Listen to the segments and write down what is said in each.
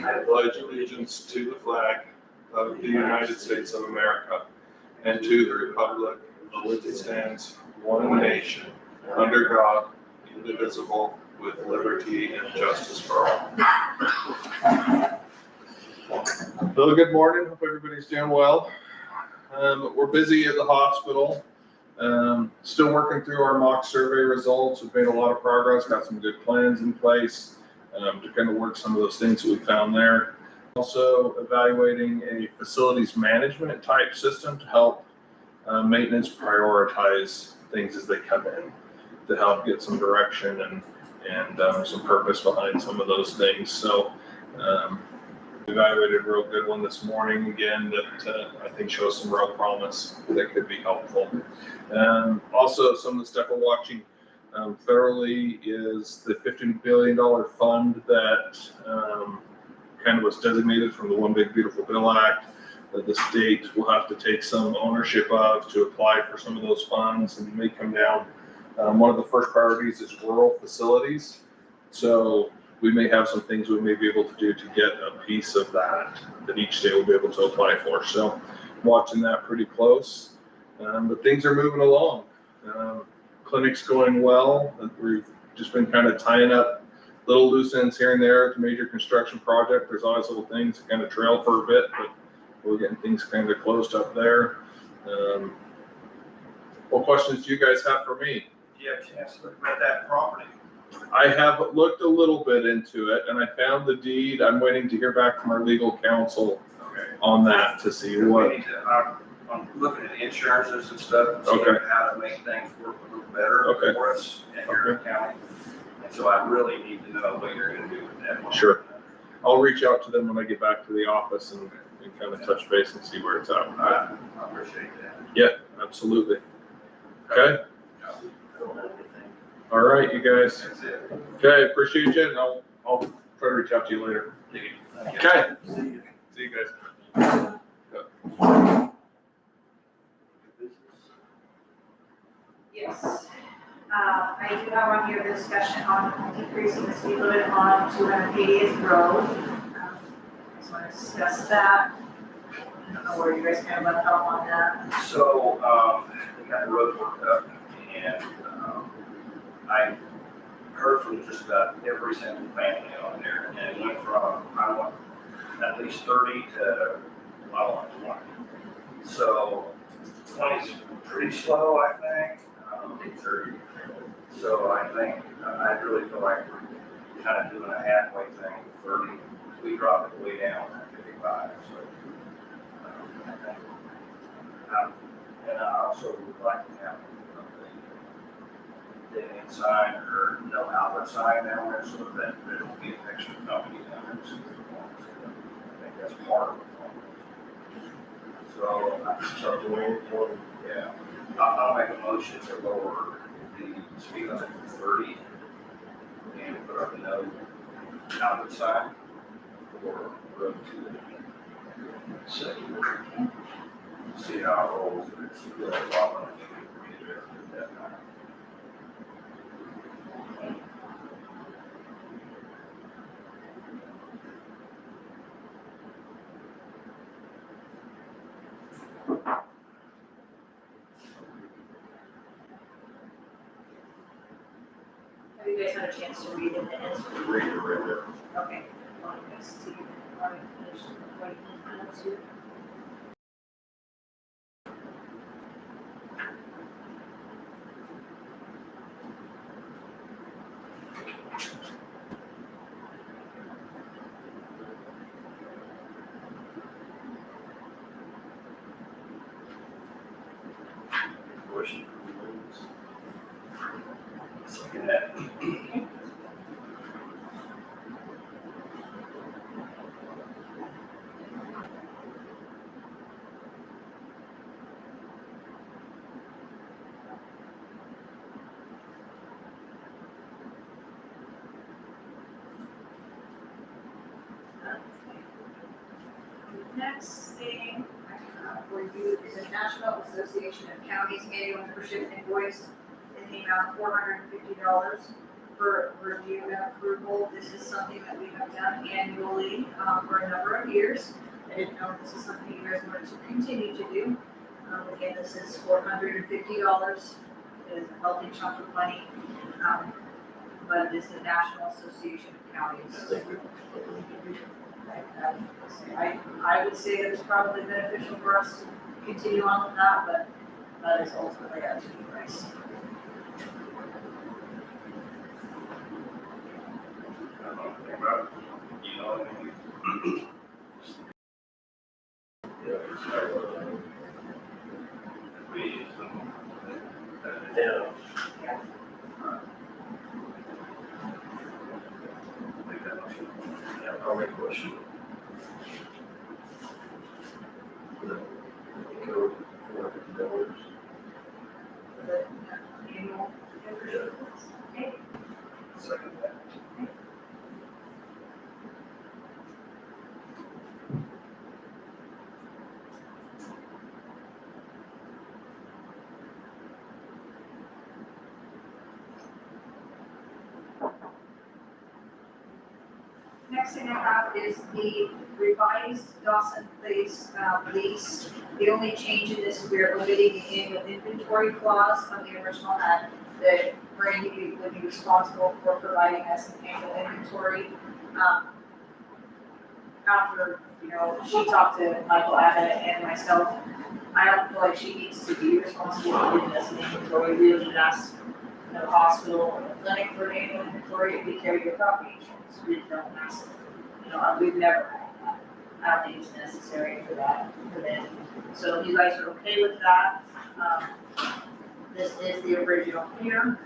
I pledge allegiance to the flag of the United States of America and to the republic for which it stands, one nation, under God, indivisible, with liberty and justice for all. Well, good morning. Hope everybody's doing well. We're busy at the hospital. Still working through our mock survey results. We've made a lot of progress, got some good plans in place to kind of work some of those things that we found there. Also evaluating a facilities management type system to help maintenance prioritize things as they come in, to help get some direction and some purpose behind some of those things. So evaluated a real good one this morning again that I think shows some real promise that could be helpful. Also, some of the stuff we're watching thoroughly is the $50 billion fund that kind of was designated from the One Big Beautiful Bill Act that the state will have to take some ownership of to apply for some of those funds, and may come down. One of the first priorities is rural facilities. So we may have some things we may be able to do to get a piece of that each state will be able to apply for. So I'm watching that pretty close, but things are moving along. Clinic's going well. We've just been kind of tying up little loose ends here and there. It's a major construction project. There's always little things that kind of trail for a bit, but we're getting things kind of closed up there. What questions do you guys have for me? Do you have a chance to look at that property? I have looked a little bit into it, and I found the deed. I'm waiting to hear back from our legal counsel on that to see what. We need to, I'm looking at insurances and stuff, and seeing how to make things work a little better for us in your county. And so I really need to know what you're going to do with that one. Sure. I'll reach out to them when I get back to the office and kind of touch base and see where it's at. I appreciate that. Yeah, absolutely. Okay. All right, you guys. That's it. Okay, appreciate you, and I'll try to reach out to you later. Okay. See you guys. Yes. I do have on here the discussion on decreasing the speed limit on 280th Road. Just want to discuss that. I don't know where you guys kind of left off on that. So, we got the road worked up, and I heard from just about every single family on there, and it went from, I want at least 30 to, I want 20. So 20 is pretty slow, I think. 30. So I think, I really feel like we're kind of doing a halfway thing, 30. We dropped it way down at 55, so. I think, and I also would like to have the sign or no outlet sign down there so that there will be an extra company down there. I think that's part of it. So, yeah, I'll make a motion to lower the speed limit to 30 and put up no outlet sign for road 2. Second. See how it rolls. If it's really long, I think we can do it at that time. Have you guys had a chance to read the minutes? Read it. Okay. Well, you guys see, already finished writing the minutes here. Question. Second that. Next thing I have for you is a National Association of Counties annual membership invoice in the amount of $450 for review and approval. This is something that we have done annually, for a number of years. I didn't know if this is something you guys wanted to continue to do. Again, this is $450. It is a healthy chunk of money. But it is the National Association of Counties. I would say that it's probably beneficial for us to continue on with that, but that is ultimately up to you guys. I don't know anything about it. You know anything? Yeah, so, We use them. yeah, Make that motion. yeah, I'll make a motion. The code $450. For the annual membership. Okay, Second that. next thing I have is the revised Dawson Place lease. The only change in this is we are omitting the annual inventory clause from the original had that Brandy would be responsible for providing us an annual inventory. After, she talked to Michael Abbott and myself, I don't feel like she needs to be responsible for giving us an inventory. We would ask the hospital or the clinic for an annual inventory if we carry your property insurance. We don't ask them. We've never had that. I don't think it's necessary for that, for them. So if you guys are okay with that, this is the original here.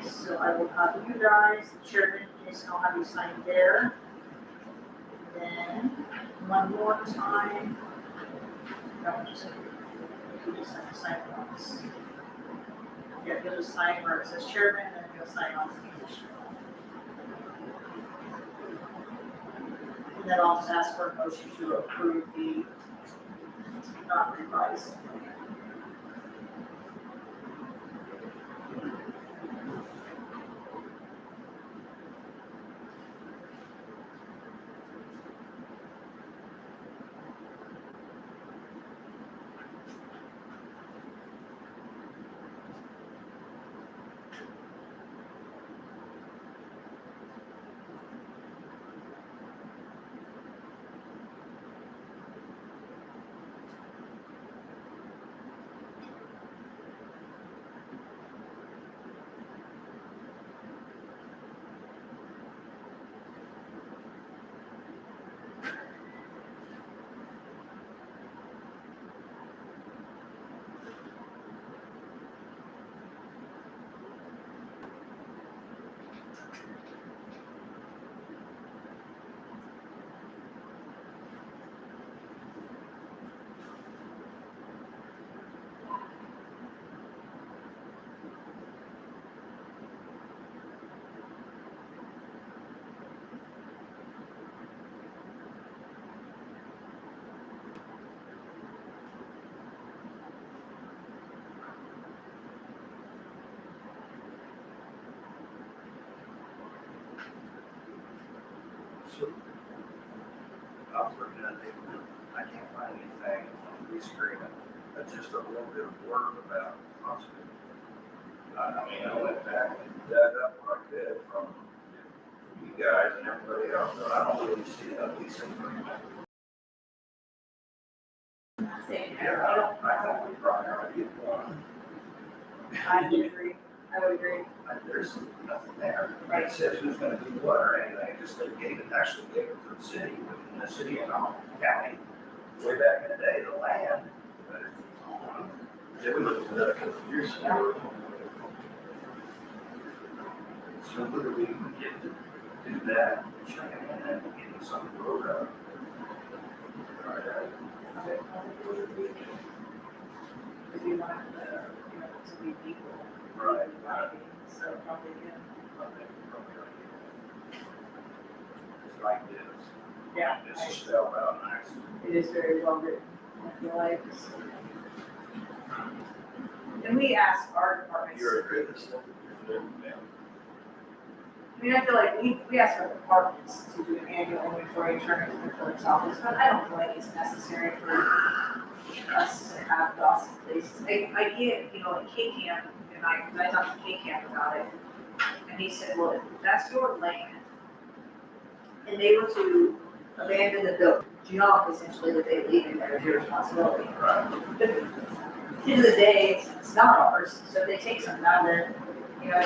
So I will have you guys, the chairman, Jason, I'll have you sign there. Then, one more time. No, you just have to sign once. Yeah, you'll just sign where it says chairman, and then you'll sign on signature. And then I'll just ask for a motion to approve the revised. So, I was looking at it, I can't find anything on this agreement, that's just a little bit of blurb about hospital. I went back and dug up what I could from you guys and everybody else, but I don't really see that lease agreement. Yeah, I thought we probably already did one. I would agree. There's nothing there. Right. It says who's gonna do what or anything, just they actually gave it to the city, in the city and county, way back in the day, the land. But Yeah, we looked at that a couple of years ago. so who do we get to do that, check it in and get some road up? If you want, to be equal. Right. So probably, It's like this. yeah. This is spelled out nice. It is very well written, I feel like. And we ask our departments. You're a great listener. Yeah. I mean, I feel like we ask our departments to do an annual inventory and turn it to the clerk's office, but I don't feel like it's necessary for us to have Dawson places. I get, you know, like K-Camp, and I talked to K-Camp about it, and he said, well, if that's your land, and they were to abandon the junk essentially that they leave in there, it's your responsibility. Right. But at the end of the day, it's not ours, so if they take something out of there, you know,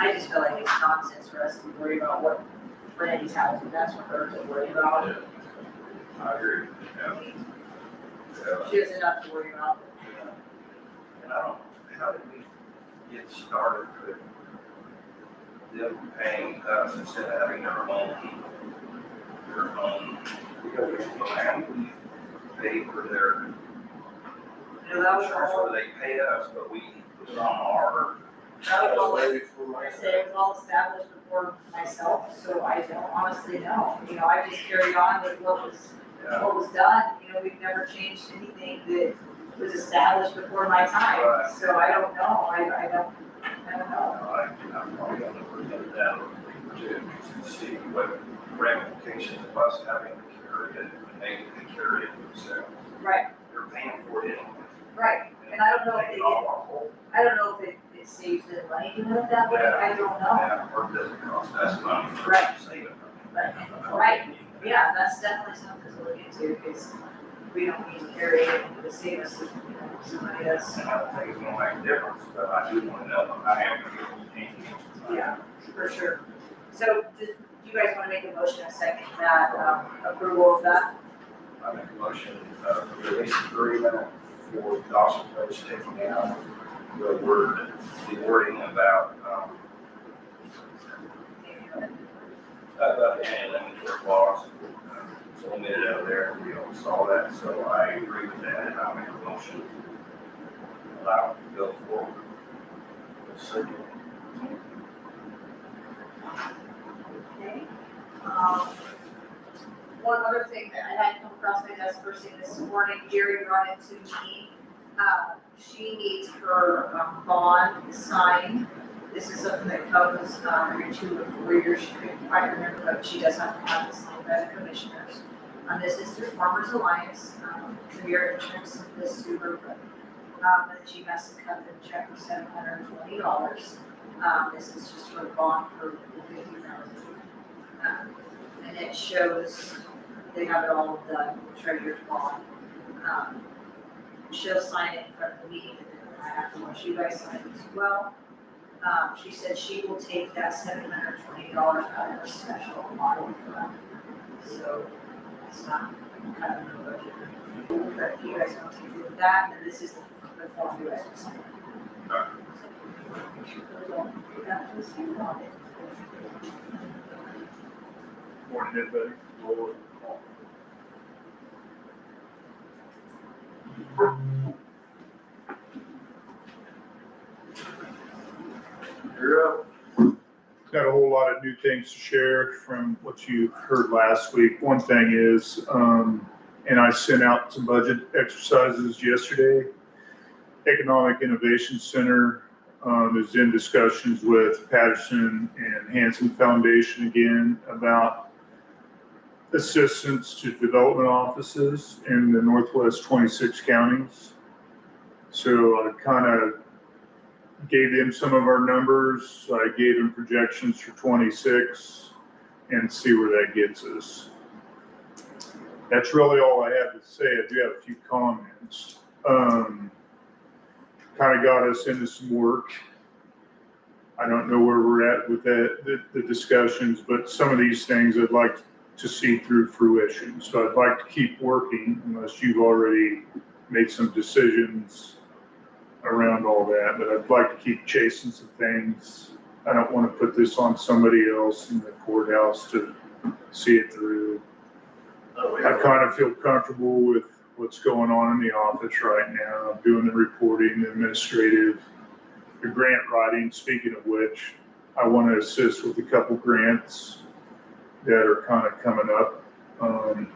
I just feel like it's nonsense for us to worry about what Brandy's house, and that's what her to worry about. I agree, yeah. Yeah. She has enough to worry about. And I don't, how did we get started with them paying us instead of having their own, because there's no land, we pay for their You know, that was insurance, all, or they pay us, but we put it on our. that was all, Maybe for my. I said it was all established before myself, so I don't honestly know. You know, I just carried on with what was done. You know, we've never changed anything that was established before my time, Right. so I don't know, I don't know. I'm probably gonna look at that to see what ramifications of us having to carry it, and they can carry it themselves. Right, They're paying for it anyway. right, and I don't know if Take they it all get, our whole. I don't know if it saves them money to do it that way, I don't know. Yeah, or does it cost us money? Right. Save it. Right, yeah, that's definitely something to look into, because we don't need to carry it to save us, you know, somebody else. And I don't think it's gonna make a difference, but I do wanna know, I am. Yeah, for sure. So, do you guys wanna make a motion a second that, approval of that? I make a motion, for the lease agreement for Dawson Place taking out the wording about, about the inventory clause. So we made it out there, we all saw that, so I agree with that, and I make a motion. Allow it to go forward. Second. Okay. One other thing that I had come across my desk first thing this morning, Jerry brought it to me. She needs her bond signed. This is something that comes every 2 or 4 years. She couldn't quite remember, but she does have to have this signed by the commissioners. This is through Farmers Alliance, through your insurance, this to her, but that she has to cut the check for $720. This is just for a bond for the $50,000. And it shows, they have it all done, treasurer's bond. She'll sign it in front of me, and then I have to want you guys sign it as well. She said she will take that $720 out of her special model fund. So it's not kind of the budget. But if you guys want to do that, then this is the form you guys will sign. Morning, everybody. You're up. Got a whole lot of new things to share from what you heard last week. One thing is, and I sent out some budget exercises yesterday. Economic Innovation Center is in discussions with Patterson and Hanson Foundation again about assistance to development offices in the Northwest 26 counties. So I kind of gave them some of our numbers. I gave them projections for 26 and see where that gets us. That's really all I have to say. I do have a few comments. Kind of got us into some work. I don't know where we're at with that, the discussions, but some of these things I'd like to see through fruition. So I'd like to keep working unless you've already made some decisions around all that, but I'd like to keep chasing some things. I don't want to put this on somebody else in the courthouse to see it through. I kind of feel comfortable with what's going on in the office right now. I'm doing the reporting, the administrative, the grant writing. Speaking of which, I want to assist with a couple grants that are kind of coming up.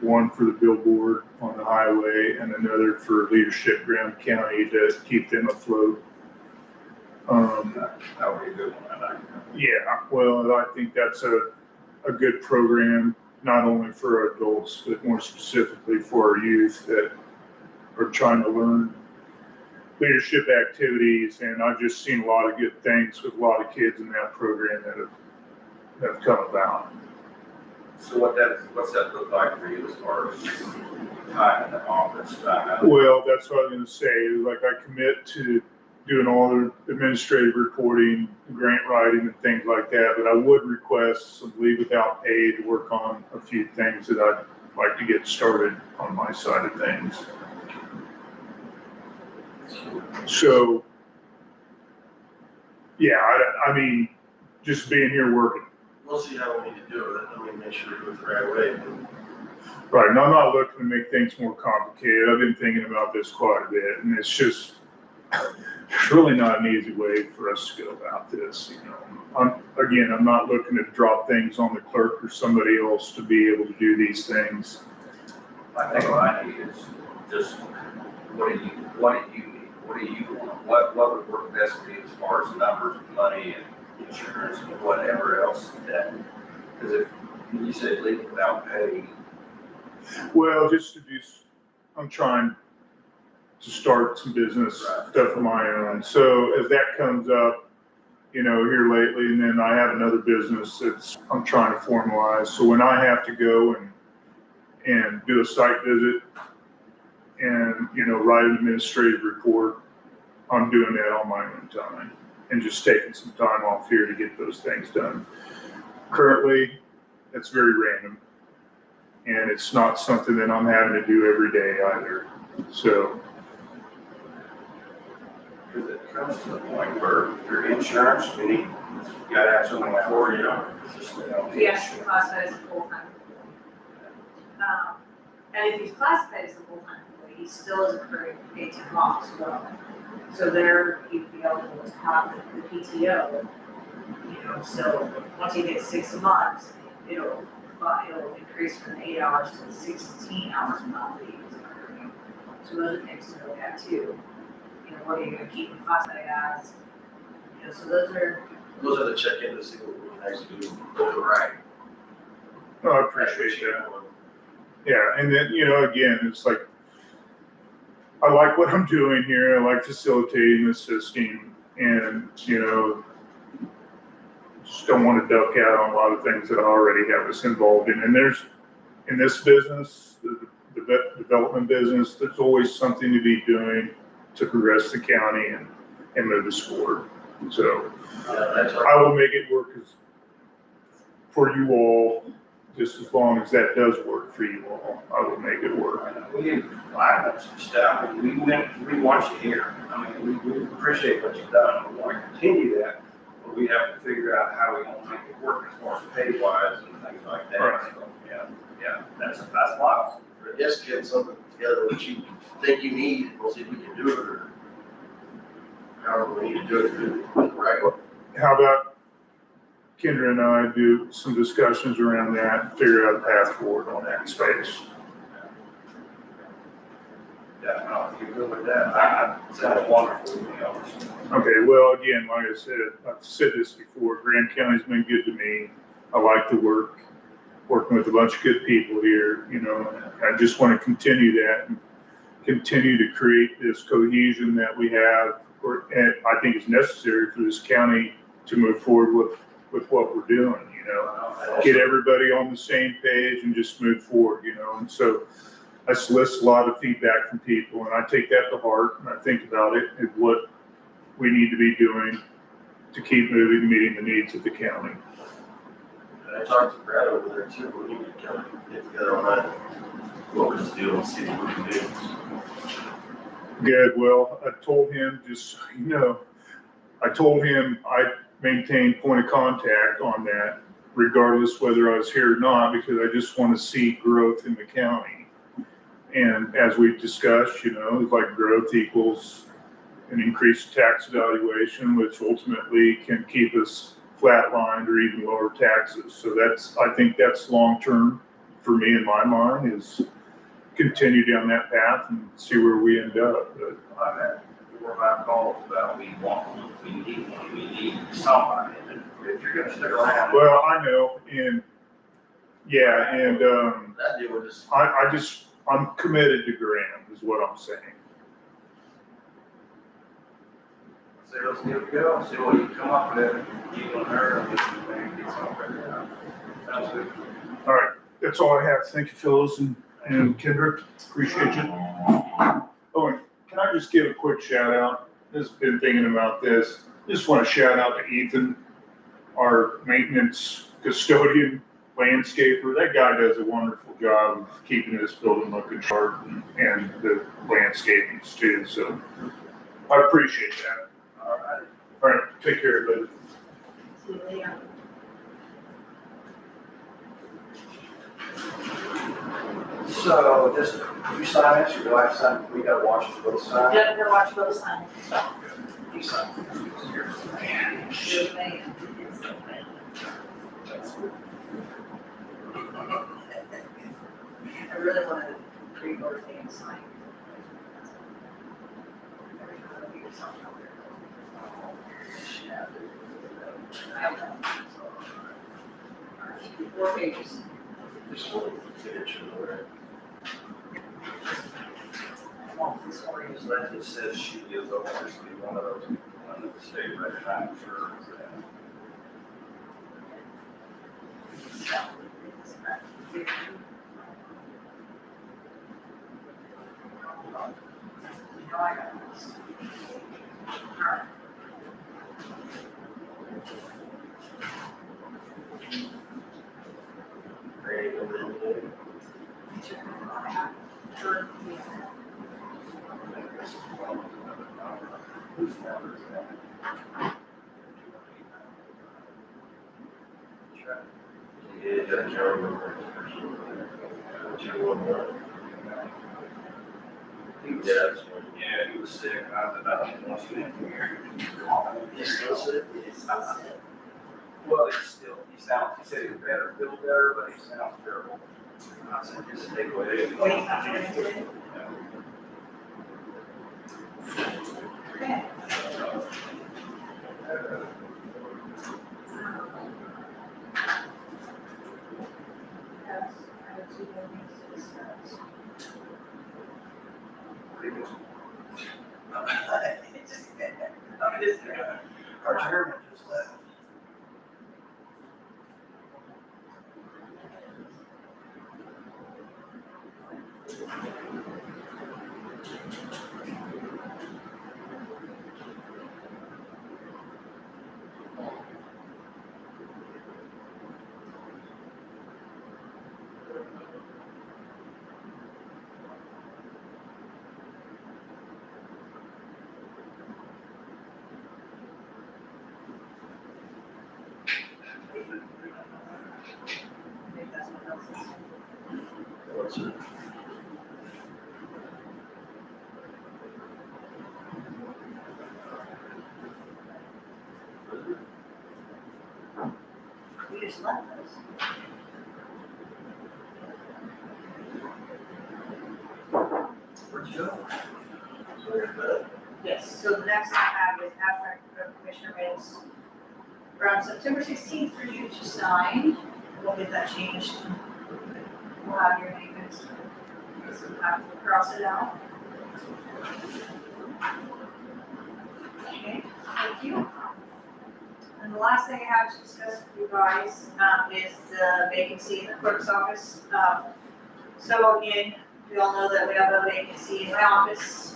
One for the billboard on the highway and another for Leadership Graham County to keep them afloat. That would be a good one, I like that. Yeah, well, I think that's a good program, not only for adults, but more specifically for our youth that are trying to learn leadership activities. And I've just seen a lot of good things with a lot of kids in that program that have come about. So what's that look like for you as far as time in the office, time out? Well, that's what I was gonna say, like I commit to doing all the administrative reporting, grant writing and things like that, but I would request some leave without pay to work on a few things that I'd like to get started on my side of things. So, yeah, I mean, just being here working. We'll see how we need to do it. I mean, make sure we do it the right way. Right, and I'm not looking to make things more complicated. I've been thinking about this quite a bit, and it's just, it's really not an easy way for us to go about this, you know. I'm not looking to drop things on the clerk or somebody else to be able to do these things. I think what I need is just, what do you need? What do you want? What would work best for you as far as numbers, money and insurance and whatever else that, because if you said leave without pay, Well, just to do, I'm trying to start some business stuff of my own. So as that comes up, you know, here lately, and then I have another business that's I'm trying to formalize. So when I have to go and do a site visit and, you know, write an administrative report, I'm doing that on my own time and just taking some time off here to get those things done. Currently, it's very random. And it's not something that I'm having to do every day either. So, because it comes to the point where your insurance, you gotta have someone for you. Yes, classified as a full-time employee. And if he's classified as a full-time employee, he still is accruing paid time off as well. So there, he'd be eligible to have the PTO, you know, so once he gets 6 months, it'll increase from 8 hours to 16 hours a month that he was accruing. So those are things to look at too. You know, what are you gonna keep him classified as? You know, so those are the check-in to see what we actually do. Right. no, I appreciate that. Yeah, and then, you know, again, it's like, I like what I'm doing here. I like facilitating, assisting, and, you know, just don't want to duck out on a lot of things that I already have us involved in. And there's, in this business, the development business, there's always something to be doing to progress the county and move us forward. So I will make it work for you all, just as long as that does work for you all. I will make it work. We didn't line up some stuff. We want you here. I mean, we appreciate what you've done. We want to continue that. But we have to figure out how we want to make it work as far as pay wise and things like that. Right. So, yeah, that's wild. I guess get something together that you think you need, we'll see if we can do it, or however we need to do it, right? How about Kendra and I do some discussions around that, figure out a path forward on that space. Yeah, no, if you're good with that, I sounds wonderful, you know. Okay, well, again, like I said, I've said this before, Grand County's been good to me. I like to working with a bunch of good people here, you know, and I just want to continue that and continue to create this cohesion that we have, and I think is necessary for this county to move forward with what we're doing, you know. Get everybody on the same page and just move forward, you know. And so I solicit a lot of feedback from people, and I take that to heart, and I think about it and what we need to be doing to keep moving and meeting the needs of the county. And I talked to Brad over there too, we need to kind of get together on that, what we're just doing, see what we can do. Good, well, I told him, just so you know, I told him I maintain point of contact on that, regardless whether I was here or not, because I just want to see growth in the county. And as we've discussed, you know, it's like growth equals an increased tax valuation, which ultimately can keep us flatlined or even lower taxes. So I think that's long-term for me in my mind, is continue down that path and see where we end up. But 4 or 5 calls about we want one, we need somebody. And if you're gonna stick around. Well, I know, and, yeah, and, That deal with this, I'm committed to Graham, is what I'm saying. Say, let's give it a go, see what you come up with, you and her, and maybe get something figured out. Sounds good. All right, that's all I have. Thank you, Phyllis and Kendrick. Appreciate you. Oh, and can I just give a quick shout out? Just been thinking about this. Just want to shout out to Ethan, our maintenance custodian, landscaper. That guy does a wonderful job of keeping this building looking sharp and the landscaping too. So I appreciate that. All right. All right, take care, everybody. See you later. So, just, you sign this, or do I sign, we gotta watch it both sides? Yep, we're watching both sides. You sign. Here. I really want to read both things, like. Four pages. this one, finish it, all right? So that just says she is obviously one of those, one of the state record, I'm sure. Ready, over there. Yeah, got a camera. Yeah. Yeah, he was sick, I was about to want you in here. He's still sick? Well, he said he was better, feels better, but he sounds terrible. I said, just stay away. What are you not doing today? Okay. Yes, I have two more things to discuss. Our chairman just left. I think that's what else is. What's it? We just left those. Where'd you go? So you're in bed? Yes, so the next I have is abstract of commissioner minutes from September 16th for you to sign. We'll get that changed. We'll have your name and so we'll have to cross it out. Okay, thank you. And the last thing I have to discuss with you guys is the vacancy in the clerk's office. So again, we all know that we have a vacancy in my office.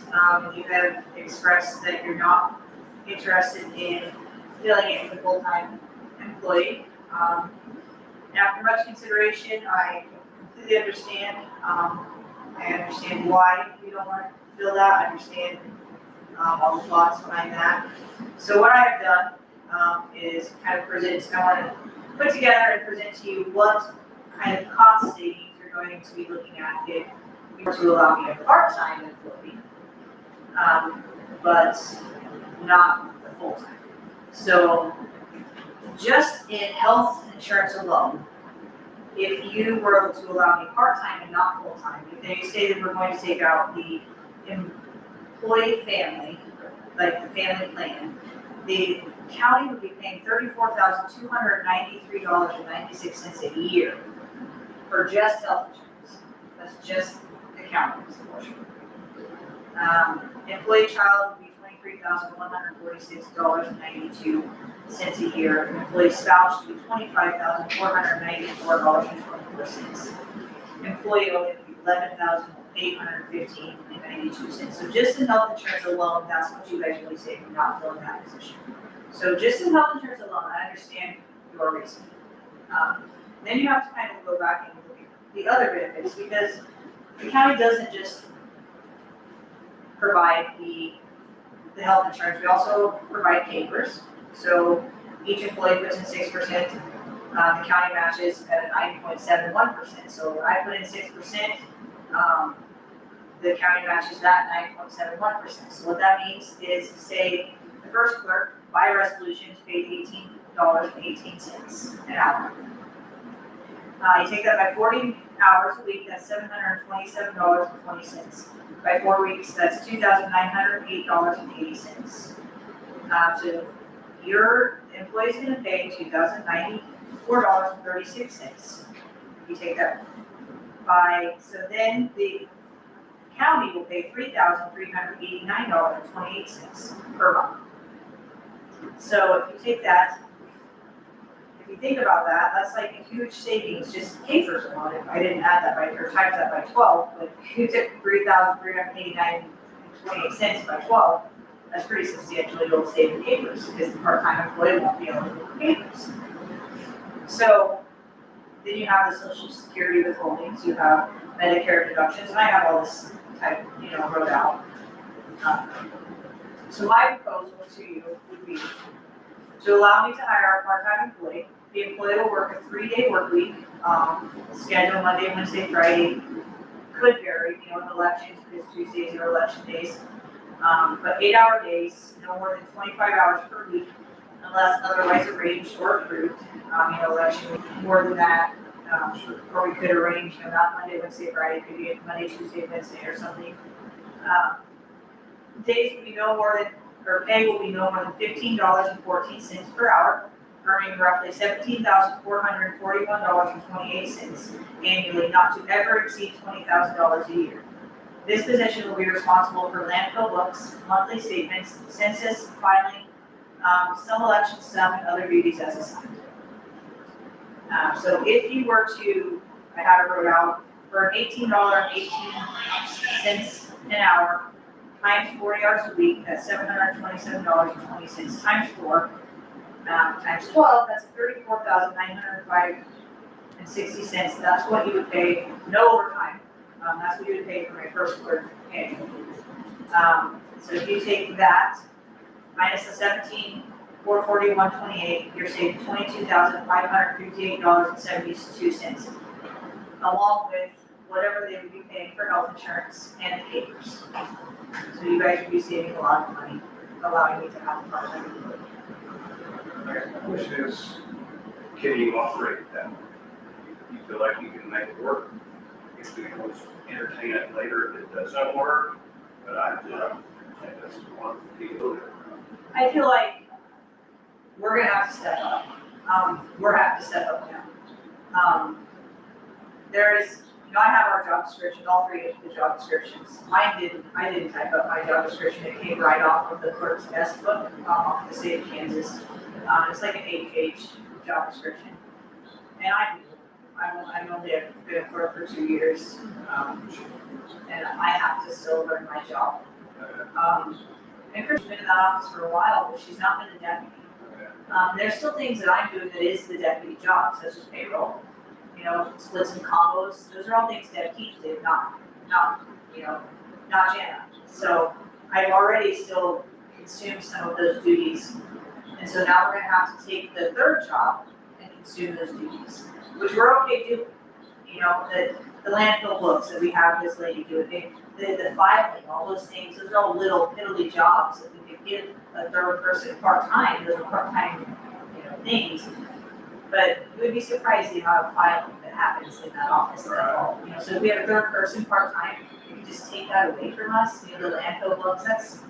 You have expressed that you're not interested in filling it with a full-time employee. After much consideration, I completely understand. I understand why you don't want to fill that. I understand all the thoughts behind that. So what I've done is kind of present, I want to put together and present to you what kind of cost savings you're going to be looking at if you were to allow me a part-time employee, but not the full-time. So just in health insurance alone, if you were to allow me part-time and not full-time, if they say that we're going to take out the employee family like the family plan, the county would be paying $34,293.96 a year for just health insurance. That's just the county's portion. Employee child would be $23,146.92 a year. Employee spouse would be $25,494.24. Employee only would be $11,815.92. So just in health insurance alone, that's what you guys really save from not filling that position. So just in health insurance alone, I understand your reason. Then you have to kind of go back and look at the other benefits, because the county doesn't just provide the health insurance, we also provide capers. So each employee puts in 6%, the county matches at a 9.71%. So I put in 6%, the county matches that 9.71%. So what that means is, say, the first clerk, by resolution, is paid $18.18 an hour. You take that by 40 hours a week, that's $727.20. By 4 weeks, that's $2,908.80. So your employee's gonna pay $2,094.36. If you take that by, so then the county will pay $3,389.28 per month. So if you take that, if you think about that, that's like a huge savings, just capers alone. If I didn't add that by, or times that by 12, but if you took $3,389.28 by 12, that's pretty substantial. You'll save in capers, because the part-time employee won't be able to do capers. So then you have the Social Security withholdings, you have Medicare deductions, and I have all this type, wrote out. So my proposal to you would be to allow me to hire a part-time employee. The employee will work a 3-day work week, schedule Monday, Wednesday, Friday. Could vary, in elections, because Tuesdays are election days. But 8-hour days, no more than 25 hours per week, unless otherwise arranged or approved. Election week, more than that, or we could arrange, not Monday, Wednesday, Friday, it could be Monday, Tuesday, Wednesday, or something. Days will be no more than, or pay will be no more than $15.14 per hour, earning roughly $17,441.28 annually, not to ever exceed $20,000 a year. This position will be responsible for landfill books, monthly statements, census, filing, some election stuff, and other duties as assigned. So if you were to, I had it wrote out, for an $18.18 an hour, times 40 hours a week, that's $727.20 times 4, times 12, that's $34,905.60. That's what you would pay, no overtime. That's what you would pay for my first clerk annually. So if you take that minus the $17,441.28, you're saving $22,558.72, along with whatever they would be paying for health insurance and the capers. So you guys would be saving a lot of money, allowing me to have a part-time employee. My question is, can you operate that? You feel like you can make it work? If we can entertain it later if it doesn't work, but I think that's one of the people. I feel like we're gonna have to step up. We're having to step up now. There's, I have our job description, all 3 of the job descriptions. I didn't type up my job description. It came right off of the clerk's desk book, off the state of Kansas. It's like an 8-page job description. And I'm only been a clerk for 2 years. And I have to still learn my job. And Chris's been in that office for a while, but she's not been a deputy. There's still things that I'm doing that is the deputy job, such as payroll, splits and combos. Those are all things that Keith did, not Jana. So I've already still consumed some of those duties. And so now we're gonna have to take the 3rd job and consume those duties, which we're okay doing. The landfill books that we have this lady doing, the filing, all those things, those are all little piddly jobs that we could give a 3rd person part-time, those are part-time, things. But you would be surprised the amount of filing that happens in that office. So if we have a 3rd person part-time, you can just take that away from us, the landfill books, that's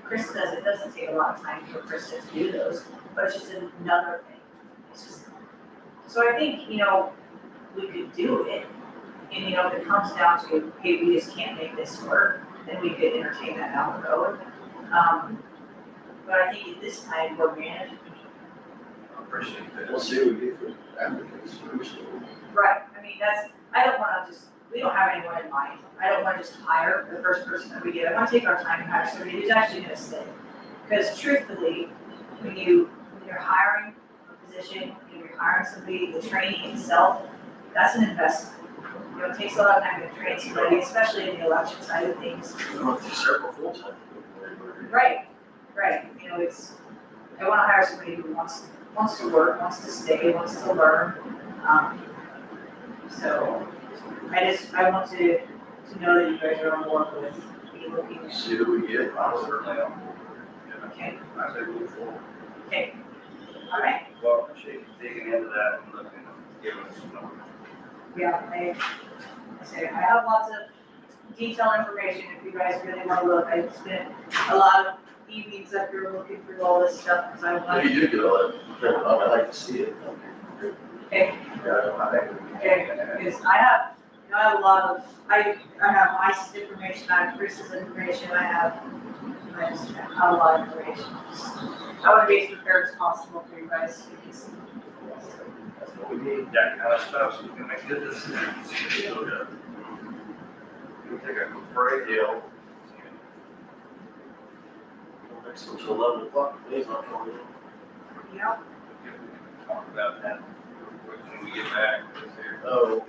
Chris does, it doesn't take a lot of time for Chris to do those, but it's just another thing. It's just, so I think, we could do it. And, if it comes down to, hey, we just can't make this work, then we could entertain that down the road. But I think at this time, we're managing. I appreciate that. We'll see what we get for applicants. Right, I mean, I don't wanna we don't have anyone in mind. I don't wanna just hire the first person that we get. I wanna take our time and hire somebody who's actually gonna stay. Because truthfully, when you're hiring a position, when you're hiring somebody, the training itself, that's an investment. It takes a lot of time to train somebody, especially in the election side of things. We went through several full-time. Right. I wanna hire somebody who wants to work, wants to stay, wants to learn. So I want to know that you guys are on board with me looking. See what we get. I'm certainly on board. Okay, I say move forward. okay, all right. Well, I appreciate you digging into that and looking, giving us some numbers. Yeah, I have lots of detailed information if you guys really want to look. I spent a lot of evenings up here looking through all this stuff because I If want. you do get all that printed out, I'd like to see it. Okay, Yeah, I think we can. because I have a lot of, I have my information, I have Chris's information, I have a lot of information. I want to be as prepared as possible for you guys because. That's what we need, that kind of stuff, so we can make good decisions. So good. We'll take a break. Yeah. Next one's 11 o'clock, today's not coming in. Yep. Talk about that real quick when we get back. Oh.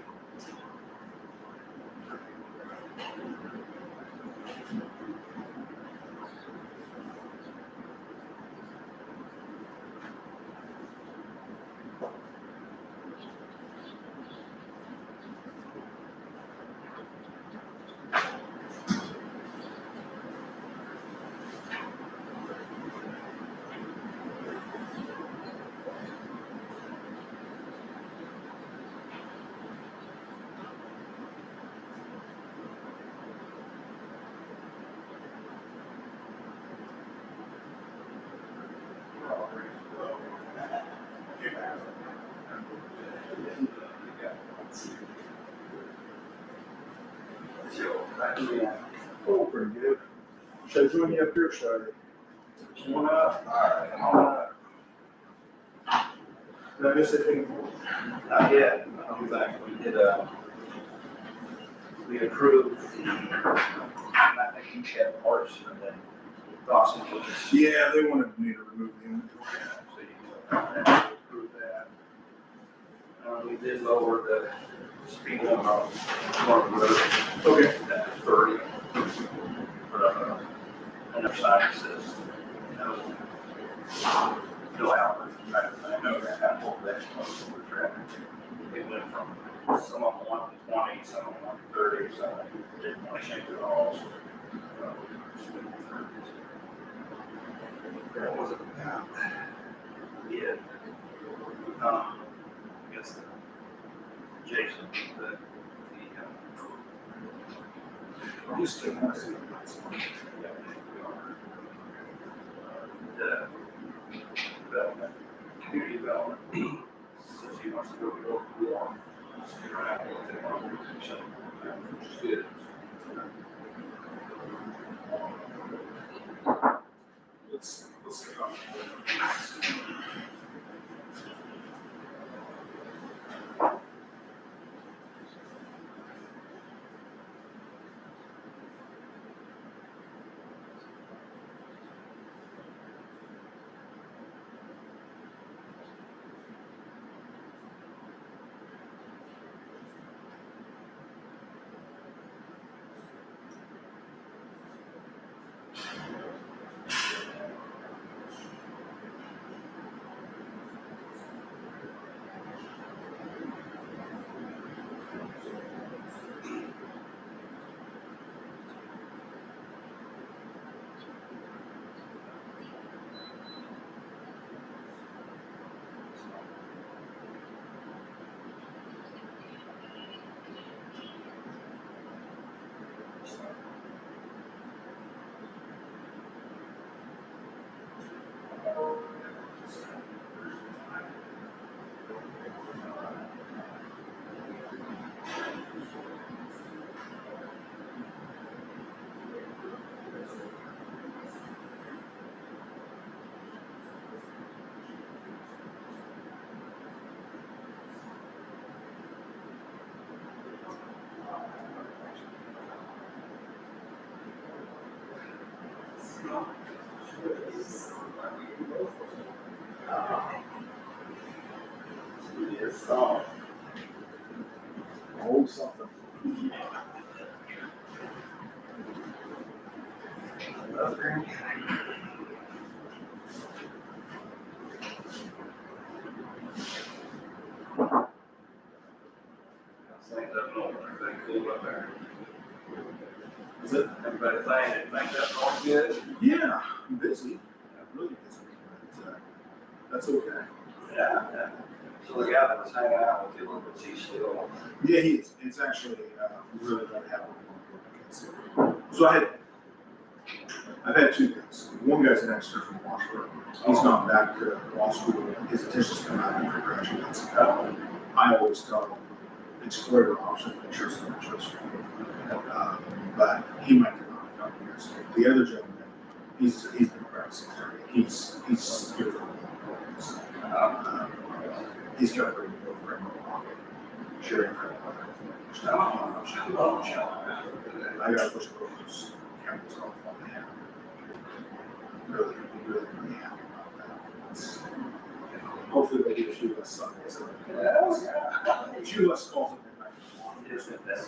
Oh, pretty good. Should I join you up here, should Come on up. All right, come on up. I? Did I miss anything? Not yet, I'm back. We approved I think each had parts and then Dawson was just. Yeah, they wanted me to remove the inventory. So you approve that. We did lower the speed limit on Martin Road. Okay. That is 30. Put up another sign that says, no hours. I know that I pulled that close to the traffic. It went from some of them 120, some of them 130, so I didn't want to change it all. So, that wasn't bad. Yeah. I guess Jason, He's still nice. the development, community development, says he wants to go to war. Stick around with it, so, which is good. Let's go. Hold something. Things up north, everything cool up there. Is it? Everybody think that's all good? Yeah, I'm busy. I'm really busy. But, that's okay. Yeah. So the guy that was hanging out with you a little bit, he's still. Yeah, he is. It's actually, really glad to have him. So I've had two guys. One guy's an expert from Washburn. He's gone back to law school. His intentions come out after he graduates. I always tell him, explore your options, make sure it's an interest. But he might come out in a couple years. The other gentleman, he's been practicing. He's here for a long time. He's got a great deal of credit pocket. Sharing credit. I gotta push those cameras off on the hand. Really happy about that. It's- Hopefully they get a few less Sundays. A few less calls at midnight. Isn't that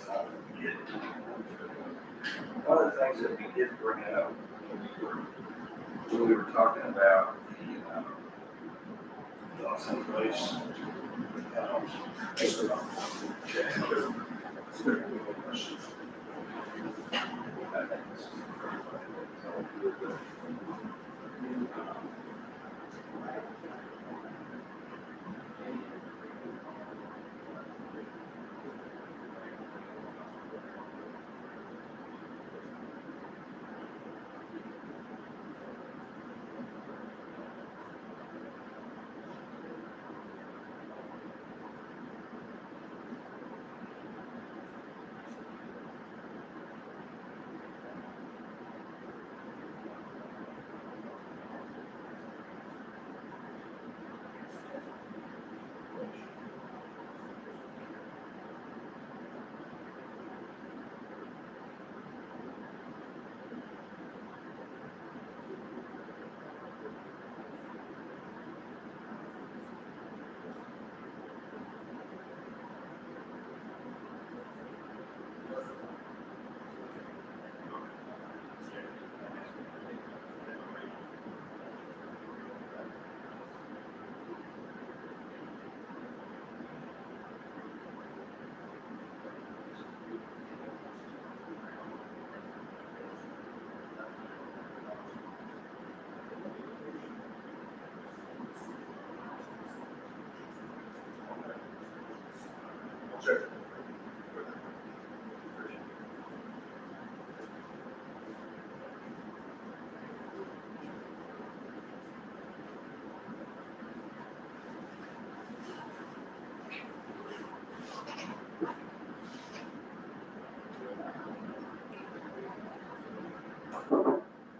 one of the things that we did bring up when we were talking about the Dawson Place. It's been a good question. Sure.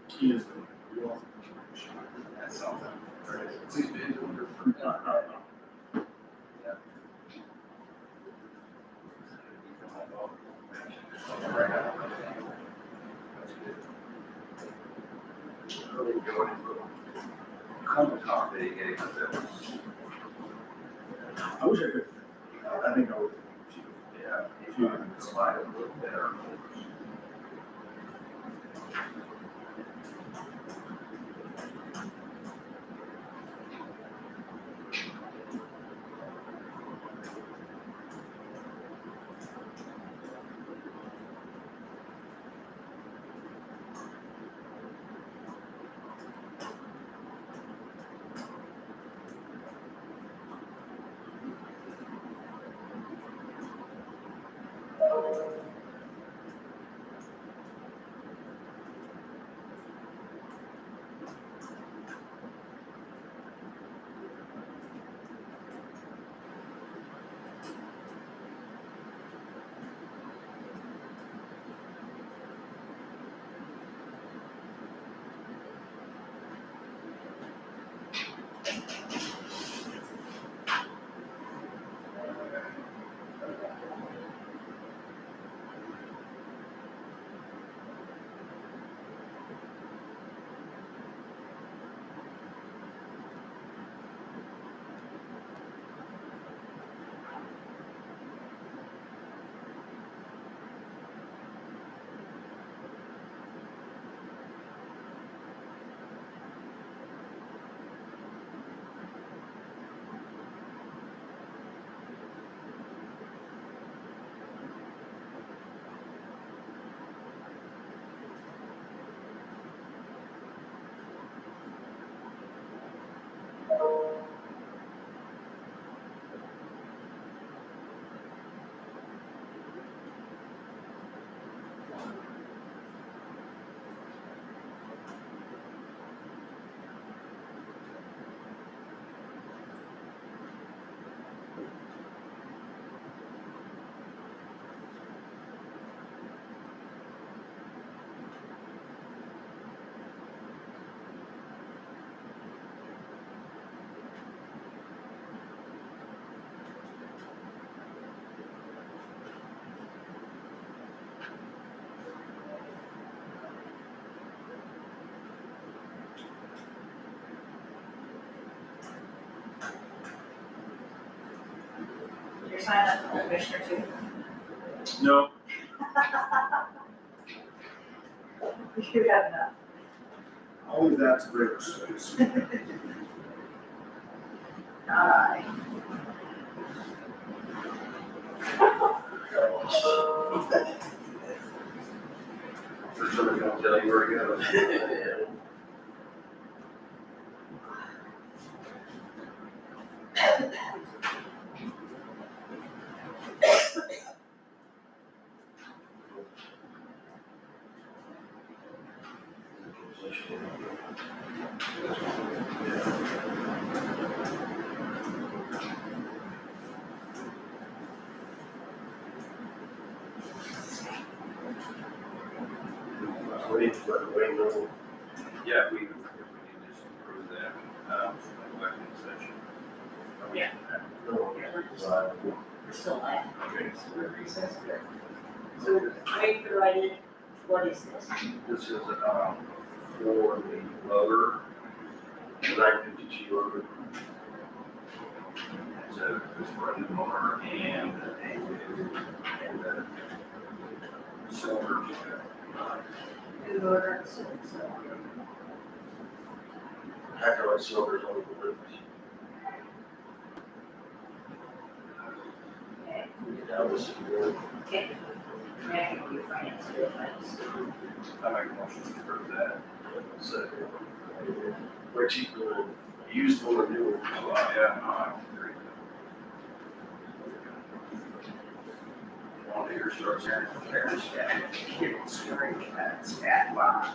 He is the wealth of information. That's something. Right. He's been doing it for Really enjoyed his little comment talk that he gave us. That was, I wish I could. I think I would. yeah, he tried to provide a little better. sign up for commissioner too? No, You have enough. all of that's great space. Alright. For somebody's gonna tell you where to go. So we need to let Wayne know. Yeah, we can just approve that, weapon session. Yeah. No, We're still live. Okay. So we're recessed. So wait for writing, what is this? This is, for the loader, 950 loader. so it's for a new motor and the cylinders. New motor, so, Hydraulic cylinders on the lift. okay, Now this is good. okay. May I give you finance, I make a motion to approve that. So, way cheaper than used one or new one. Yeah, I agree. One of your starts here. There's that, kids, storage, that's that box.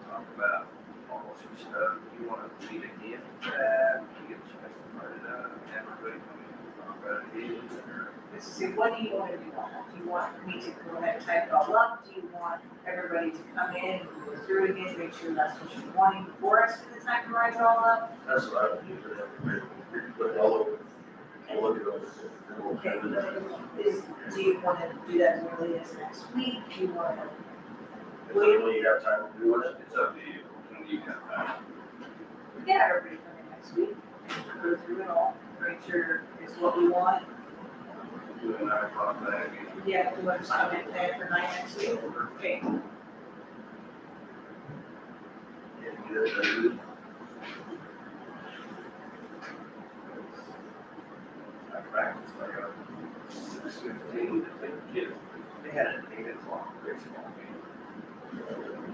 Talk about policy stuff. You want to meet again for that? You get specified it up, everybody come in and talk about it again, or? So what do you want to do on that? Do you want me to go ahead and type it all up? Do you want everybody to come in and go through it again, make sure that's what you're wanting for us for the time to write it all up? That's what I would do for that. Put it all over. I'll look at it. And we'll Okay, kind of- do you want to do that as early as next week? Do you want to? If when you have time to do it. It's up to you, when you got time. Yeah, everybody come in next week, and go through it all, make sure it's what we want. Do it 9 o'clock that again. Yeah, do you want to sign it there for 9 next week? Okay, Yeah, do that, do it. I practiced like a 6:15 to take kids. They had an 8 o'clock baseball game.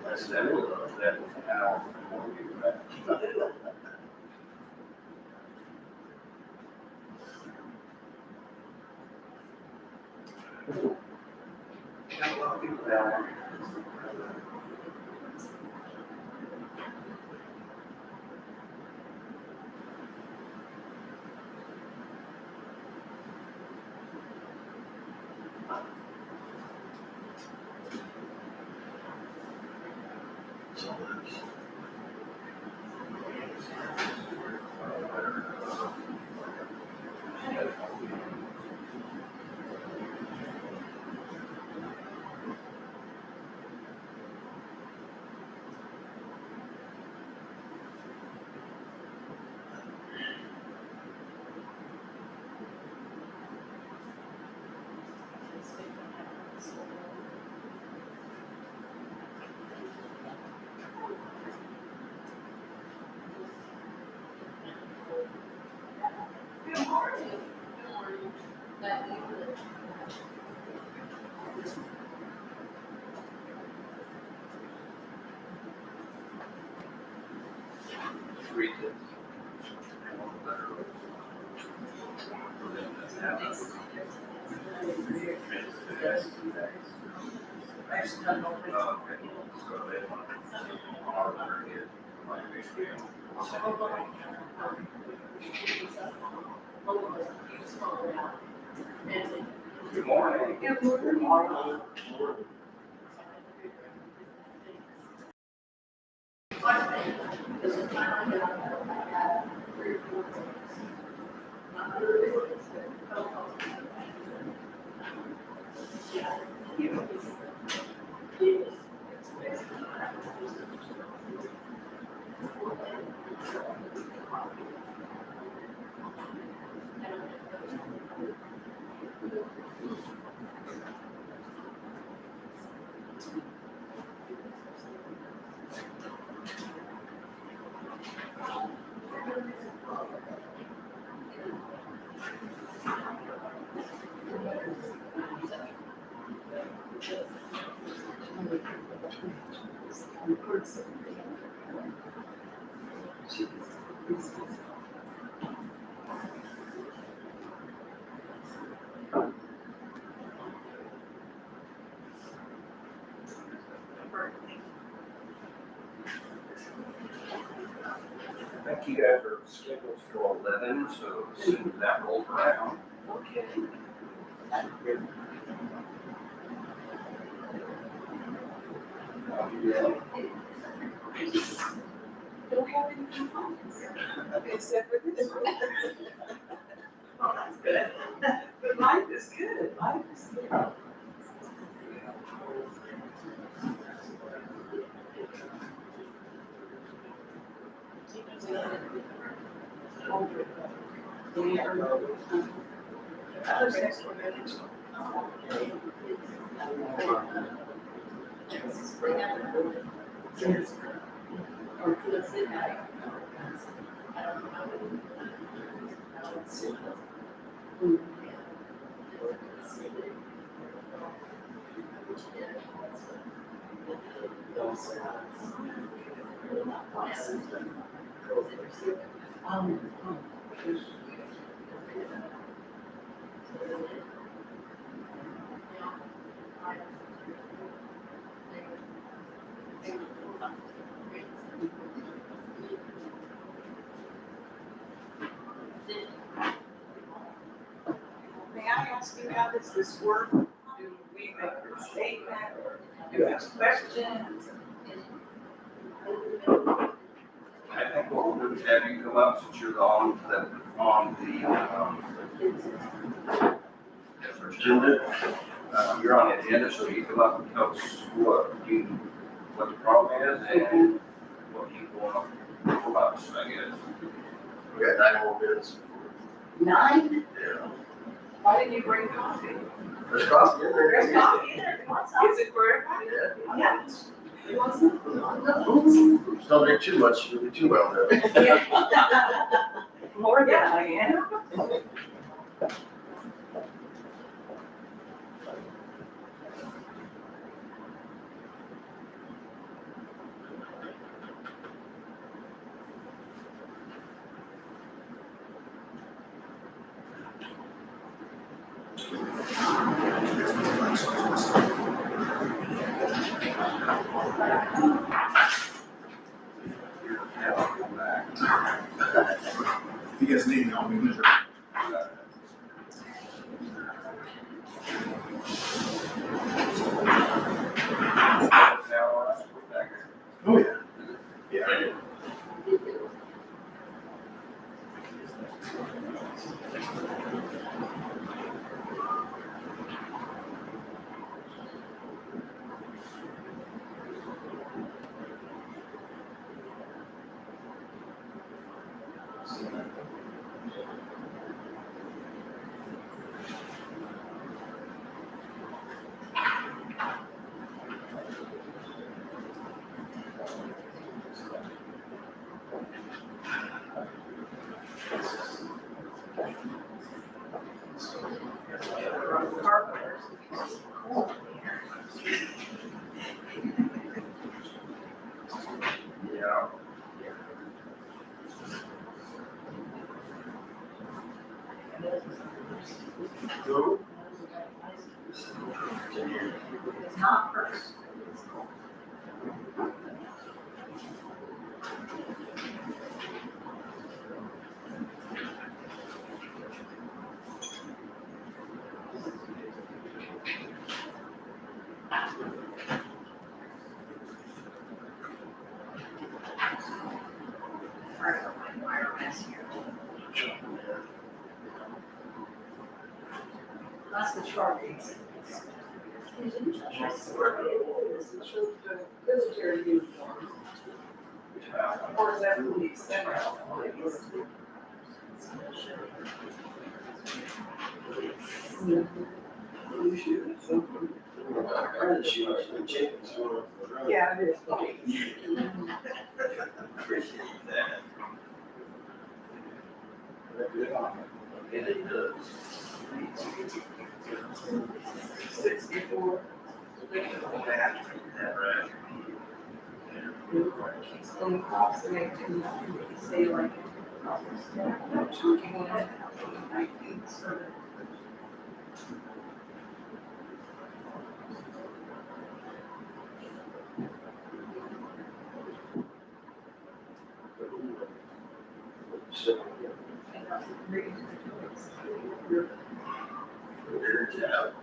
That's That was an hour before we were back. Got a lot of people down there. Good morning. Good morning. I think you guys are scheduled for 11, so as soon as that rolls around. Okay. Don't have any complaints, except for this one. Oh, that's good. But life is good, life is good. May I ask you, how does this work? Do we make a statement, do we ask questions? I think what we'll do is have you come up since you're on you're on the agenda, so you come up and tell us what the problem is and what you want from us, I guess. We got 9 more minutes. 9? Yeah. Why didn't you bring coffee? There's coffee in there. There's coffee in there, if you want some. Is it for everybody? Yeah. You want some? Just don't drink too much, you'll be too well there. More than I am. Yeah, I'll come back. If you guys need me, I'll be with you. Oh, yeah. Yeah. Yeah. Who? It's not first. Alright, my wire mess here. That's the chart. Military uniforms. Or is that police? Blue shoes, something. Yeah, it is. Appreciate that. And it does. 64. That right. Some cops and they do say like, chunky one, 19, so. There's that.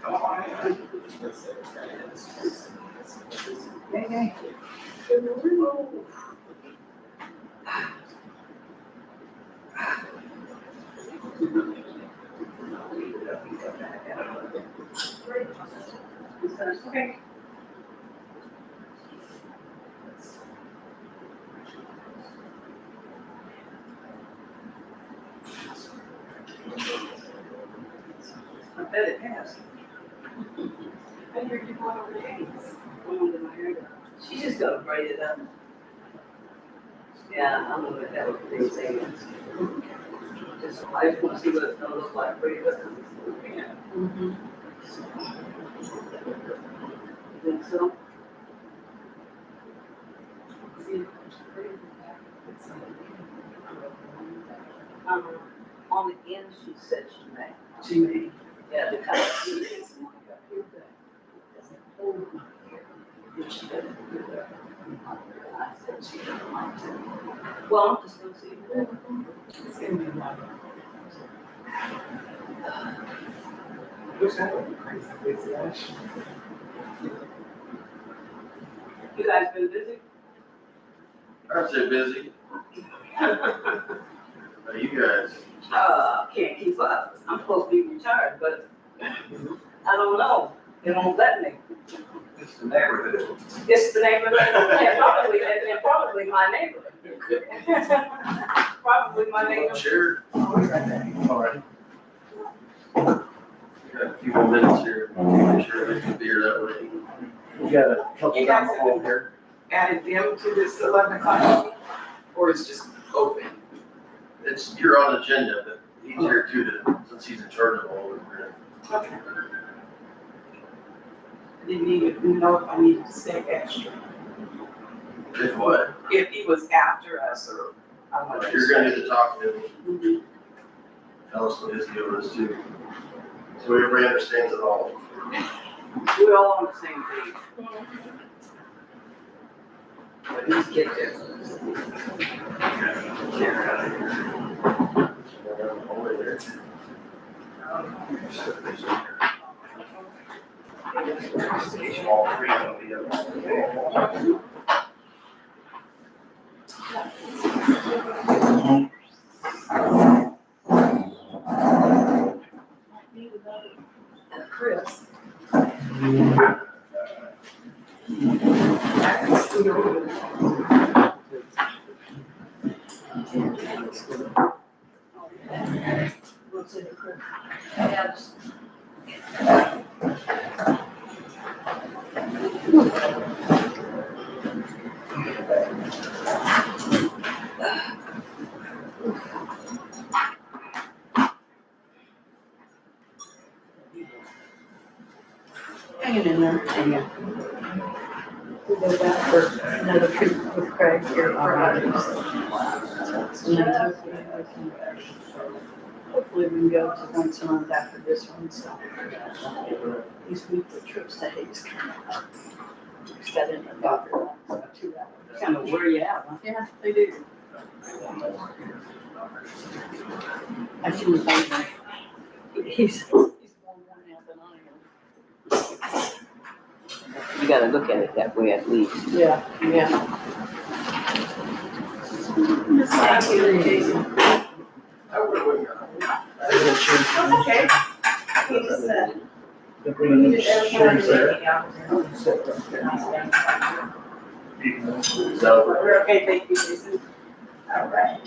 Come on in. Hey, hey. Okay. I bet it has. I heard you going over days. She's just gonna braid it up. Yeah, I'm gonna let that look pretty same. Just, I just wanna see what it's gonna look like braided up. Yeah. Think so? On the end, she said she may. She may. Yeah, the kind of. She doesn't do that. I said she doesn't like to. Well, I'm just gonna see. It's gonna be like. Wish I would increase the business. You guys been busy? I'd say busy. You guys, Can't keep up. I'm supposed to be retired, but I don't know. They won't let me. It's the neighborhood. It's the neighborhood, and probably my neighbor. Probably my neighbor. sure. All right. Got a few more minutes here. Make sure we can be here that way. We got a couple You guys down the hall here. Added them to this 11 o'clock meeting, or it's just open? It's, you're on agenda, but he's here too, since he's in charge of all of it. Okay. I didn't even know if I needed to stay extra. If what? If he was after us or. I wanted to You're gonna need to talk to him, Mhm. tell us what his deal is too. So everybody understands it all. We're all on the same page. But these kids All three of them. Home. Chris. I can still do it. What's in it, Chris? Yes. Hanging in there. Yeah. We'll go back for another trip with Craig here for others. And then hopefully we can go to once a month after this one, so. These weekly trips to Hayes. Instead of the doctor, it's about 2 hours. Kind of wear you out, huh? Yeah, they do. I shouldn't have told him. He's more worn out than I am. You gotta look at it that way at least. Yeah, yeah. Thank you, Jason. Okay. He just said. He just everyone's taking out. We're okay, thank you, Jason. All right.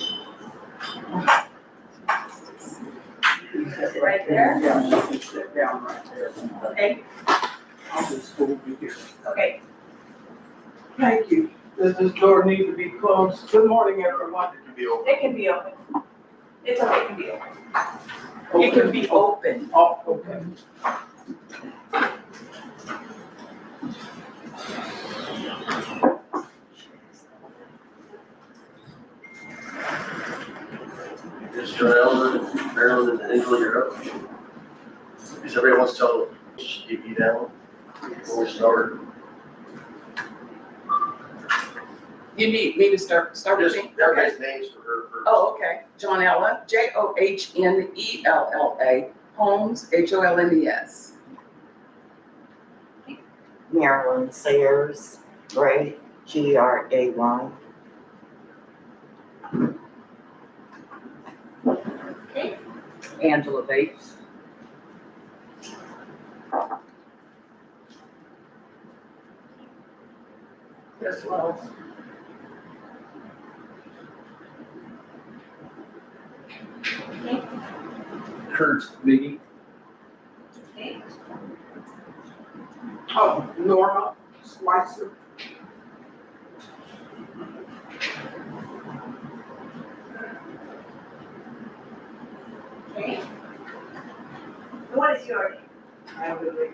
Sit right there. Sit down right there. Okay, I'll just hold you here. okay. Thank you. Does this door need to be closed? Good morning, everyone. It can be open. It can be open. It's okay, it can be open. It can be open. Oh, okay. Mr. Elder, Marilyn, and Angela, you're up. Does everybody wants to tell if you down before we start? You need me to start with Just me? everybody's names for her first. Oh, okay. Johnella, Johnella, Holmes, Holmes. Marilyn Sayers, Gray, Gray. Angela Bates. Chris Wells. Kurt Biggie. Okay. Oh, Norma Slicer. Okay. What is your name? I believe.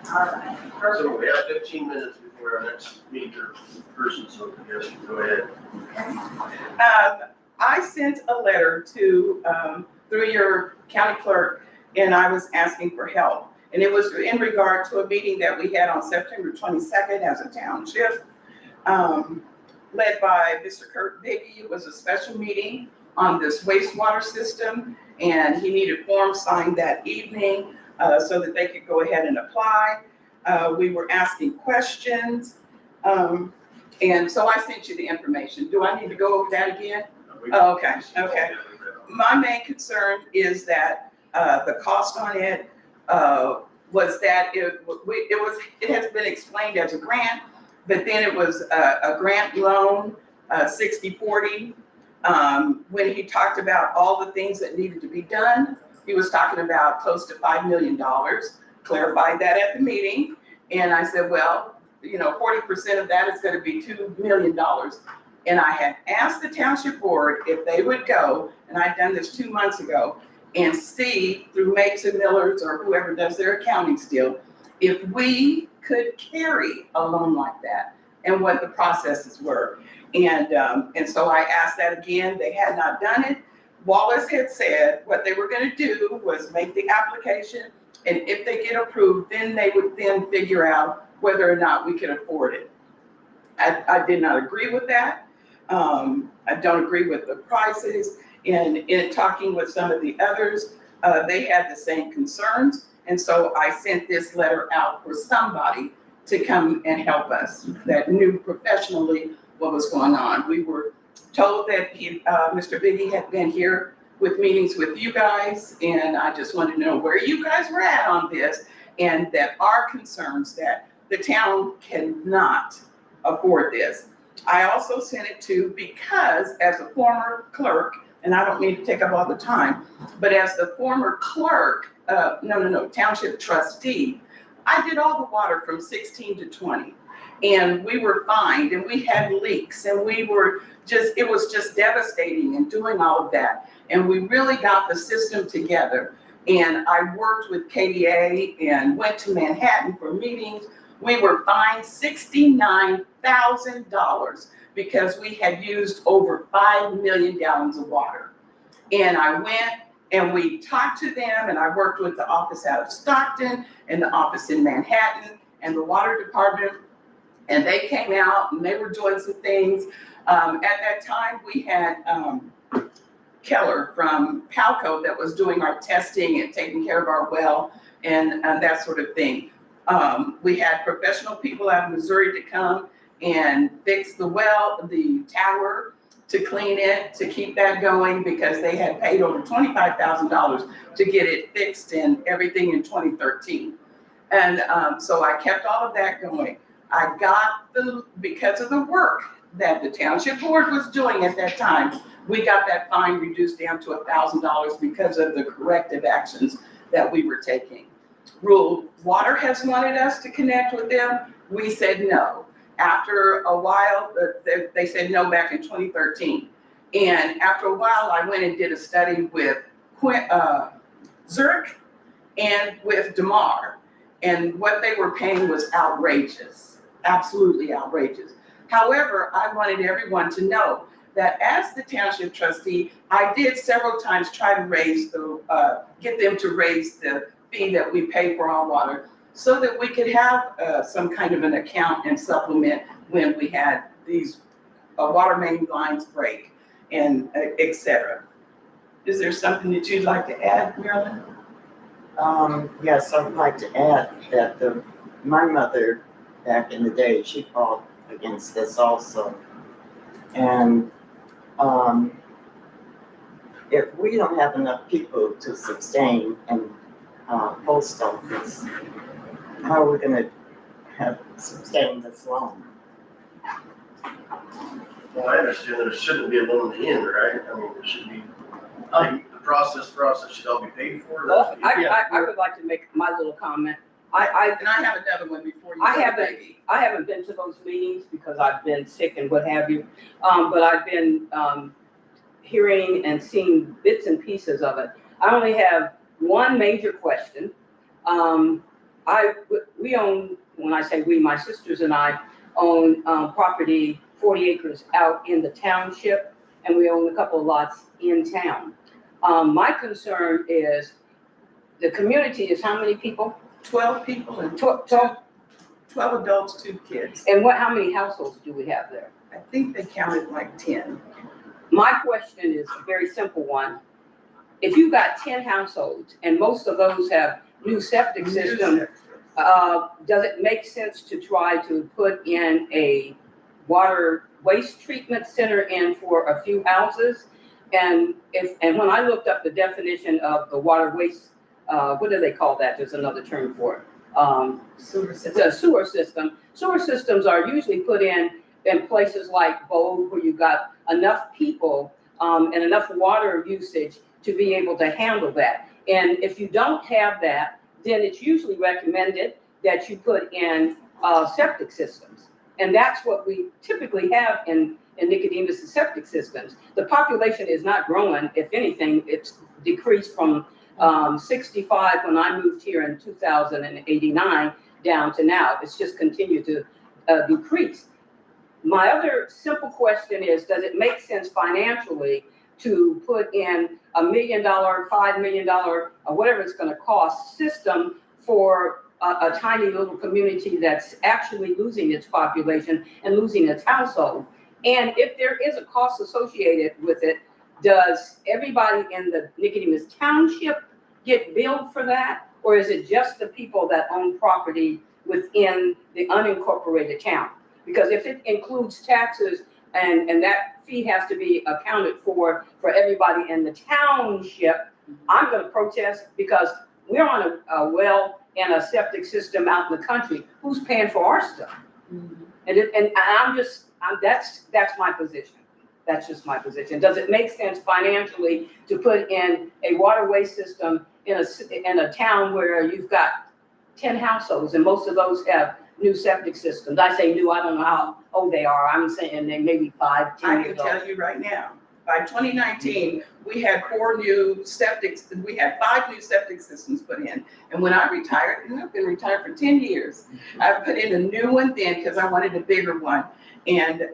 All right. Perfect. So we have 15 minutes before our next meeting person, so you guys can go ahead. I sent a letter to, through your county clerk, and I was asking for help. And it was in regard to a meeting that we had on September 22nd as a township, led by Mr. Kurt Biggie. It was a special meeting on this wastewater system, and he needed forms signed that evening so that they could go ahead and apply. We were asking questions, and so I sent you the information. Do I need to go over that again? Oh, okay, okay. My main concern is that the cost on it was that it has been explained as a grant, but then it was a grant loan, 60-40. When he talked about all the things that needed to be done, he was talking about close to $5 million. Clarified that at the meeting, and I said, well, 40% of that is going to be $2 million. And I had asked the township board if they would go, and I'd done this 2 months ago, and see through Mapes and Millers or whoever does their accounting still, if we could carry a loan like that and what the processes were. And so I asked that again. They had not done it. Wallace had said what they were going to do was make the application, and if they get approved, then they would then figure out whether or not we could afford it. I did not agree with that. I don't agree with the prices. And in talking with some of the others, they had the same concerns. And so I sent this letter out for somebody to come and help us that knew professionally what was going on. We were told that Mr. Biggie had been here with meetings with you guys, and I just wanted to know where you guys were at on this, and that our concerns that the town cannot afford this. I also sent it to, because as a former clerk, and I don't need to take up all the time, but as the former clerk, township trustee, I did all the water from 16 to 20. And we were fined, and we had leaks, and it was just devastating and doing all of that. And we really got the system together. And I worked with KDA and went to Manhattan for meetings. We were fined $69,000 because we had used over 5 million gallons of water. And I went and we talked to them, and I worked with the office out of Stockton and the office in Manhattan and the water department. And they came out and they were doing some things. At that time, we had Keller from Palco that was doing our testing and taking care of our well and that sort of thing. We had professional people out of Missouri to come and fix the well, the tower, to clean it, to keep that going, because they had paid over $25,000 to get it fixed and everything in 2013. And so I kept all of that going. I got because of the work that the township board was doing at that time, we got that fine reduced down to $1,000 because of the corrective actions that we were taking. Rural Water has wanted us to connect with them. We said no. After a while, they said no back in 2013. And after a while, I went and did a study with Zurich and with DeMar. And what they were paying was outrageous, absolutely outrageous. However, I wanted everyone to know that as the township trustee, I did several times try to get them to raise the fee that we pay for our water, so that we could have some kind of an account and supplement when we had these water main lines break and et cetera. Is there something that you'd like to add, Marilyn? Yes, I'd like to add that my mother, back in the day, she fought against this also. And if we don't have enough people to sustain and post office, how are we gonna sustain this long? Well, I understand there shouldn't be a loan at the end, right? I mean, there should be, the process should all be paid for. Well, I would like to make my little comment. And I have another one before you. I go, haven't- Peggy. I haven't been to those meetings because I've been sick and what have you. But I've been hearing and seeing bits and pieces of it. I only have one major question. We own, when I say we, my sisters and I own property, 40 acres out in the township, and we own a couple of lots in town. My concern is the community is how many people? 12 people and 12, 12 adults, 2 kids. and how many households do we have there? I think they counted like 10. My question is a very simple one. If you've got 10 households and most of those have new septic systems, does it make sense to try to put in a water waste treatment center in for a few houses? And when I looked up the definition of the water waste, what do they call that? There's another term for it. Sewer system. It's a sewer system. Sewer systems are usually put in places like Bogue, where you've got enough people and enough water usage to be able to handle that. And if you don't have that, then it's usually recommended that you put in septic systems. And that's what we typically have in Nicodemus septic systems. The population is not growing. If anything, it's decreased from 65 when I moved here in 2089 down to now. It's just continued to decrease. My other simple question is, does it make sense financially to put in $1 million, $5 million, or whatever it's going to cost system for a tiny little community that's actually losing its population and losing its household? And if there is a cost associated with it, does everybody in the Nicodemus Township get billed for that? Or is it just the people that own property within the unincorporated town? Because if it includes taxes and that fee has to be accounted for everybody in the township, I'm gonna protest because we're on a well and a septic system out in the country. Who's paying for our stuff? And that's my position. That's just my position. Does it make sense financially to put in a waterway system in a town where you've got 10 households and most of those have new septic systems? I say new, I don't know how old they are. I'm saying they may be 5, 10 I can years old. tell you right now, by 2019, we had 5 new septic systems put in. And when I retired, and I've been retired for 10 years, I put in a new one then because I wanted a bigger one. And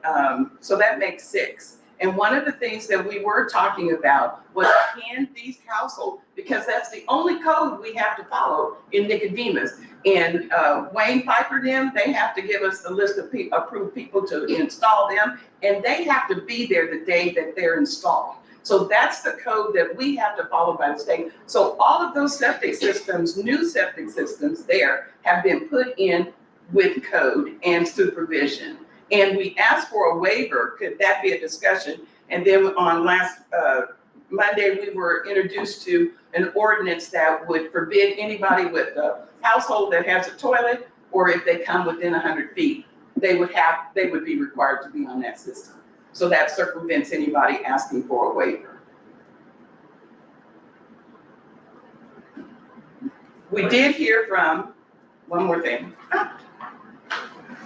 so that makes 6. And one of the things that we were talking about was, can these households, because that's the only code we have to follow in Nicodemus. And Wayne Piper them, they have to give us the list of approved people to install them, and they have to be there the day that they're installed. So that's the code that we have to follow by the state. So all of those septic systems, new septic systems there, have been put in with code and supervision. And we asked for a waiver. Could that be a discussion? And then on last Monday, we were introduced to an ordinance that would forbid anybody with a household that has a toilet, or if they come within 100 feet, they would be required to be on that system. So that circumvents anybody asking for a waiver. We did hear from, one more thing.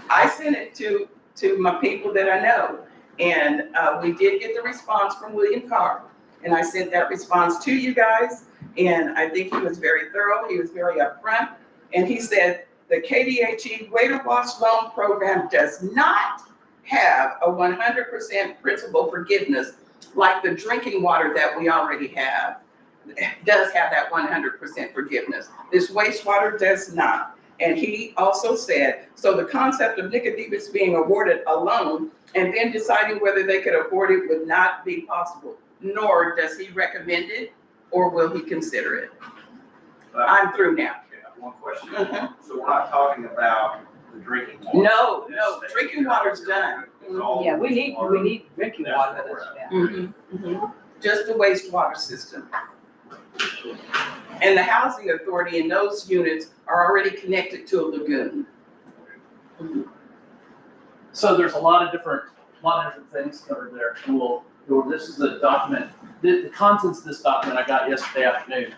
I sent it to my people that I know. And we did get the response from William Carr. And I sent that response to you guys. And I think he was very thorough. He was very upfront. And he said the KDHE Waiter Wash Loan Program does not have a 100% principal forgiveness like the drinking water that we already have. It does have that 100% forgiveness. This wastewater does not. And he also said, so the concept of Nicodemus being awarded a loan and then deciding whether they could afford it would not be possible, nor does he recommend it, or will he consider it. I'm through now. Okay, I have one question. So we're not talking about the drinking water? No, drinking water's done. It's all Yeah, we need drinking That's water. where we're at. Mhm. Just the wastewater system. And the housing authority in those units are already connected to a lagoon. So there's a lot of different things covered there. This is a document, the contents of this document I got yesterday afternoon.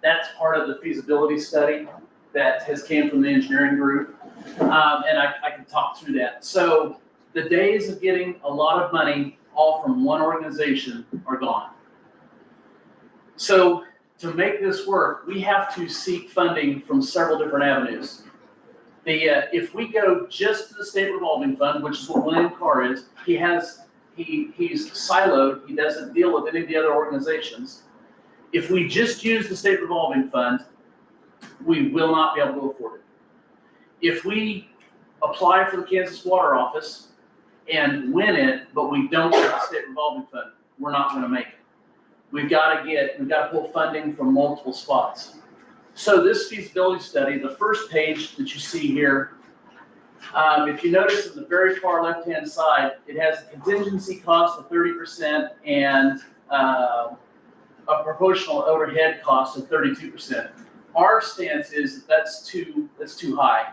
That's part of the feasibility study that has came from the engineering group. And I can talk through that. So the days of getting a lot of money all from one organization are gone. So to make this work, we have to seek funding from several different avenues. If we go just to the state revolving fund, which is what William Carr is, he's siloed, he doesn't deal with any of the other organizations. If we just use the state revolving fund, we will not be able to afford it. If we apply for the Kansas Water Office and win it, but we don't get the state revolving fund, we're not gonna make it. We've got to pull funding from multiple spots. So this feasibility study, the first page that you see here, if you notice in the very far left-hand side, it has a contingency cost of 30% and a proportional overhead cost of 32%. Our stance is that's too high.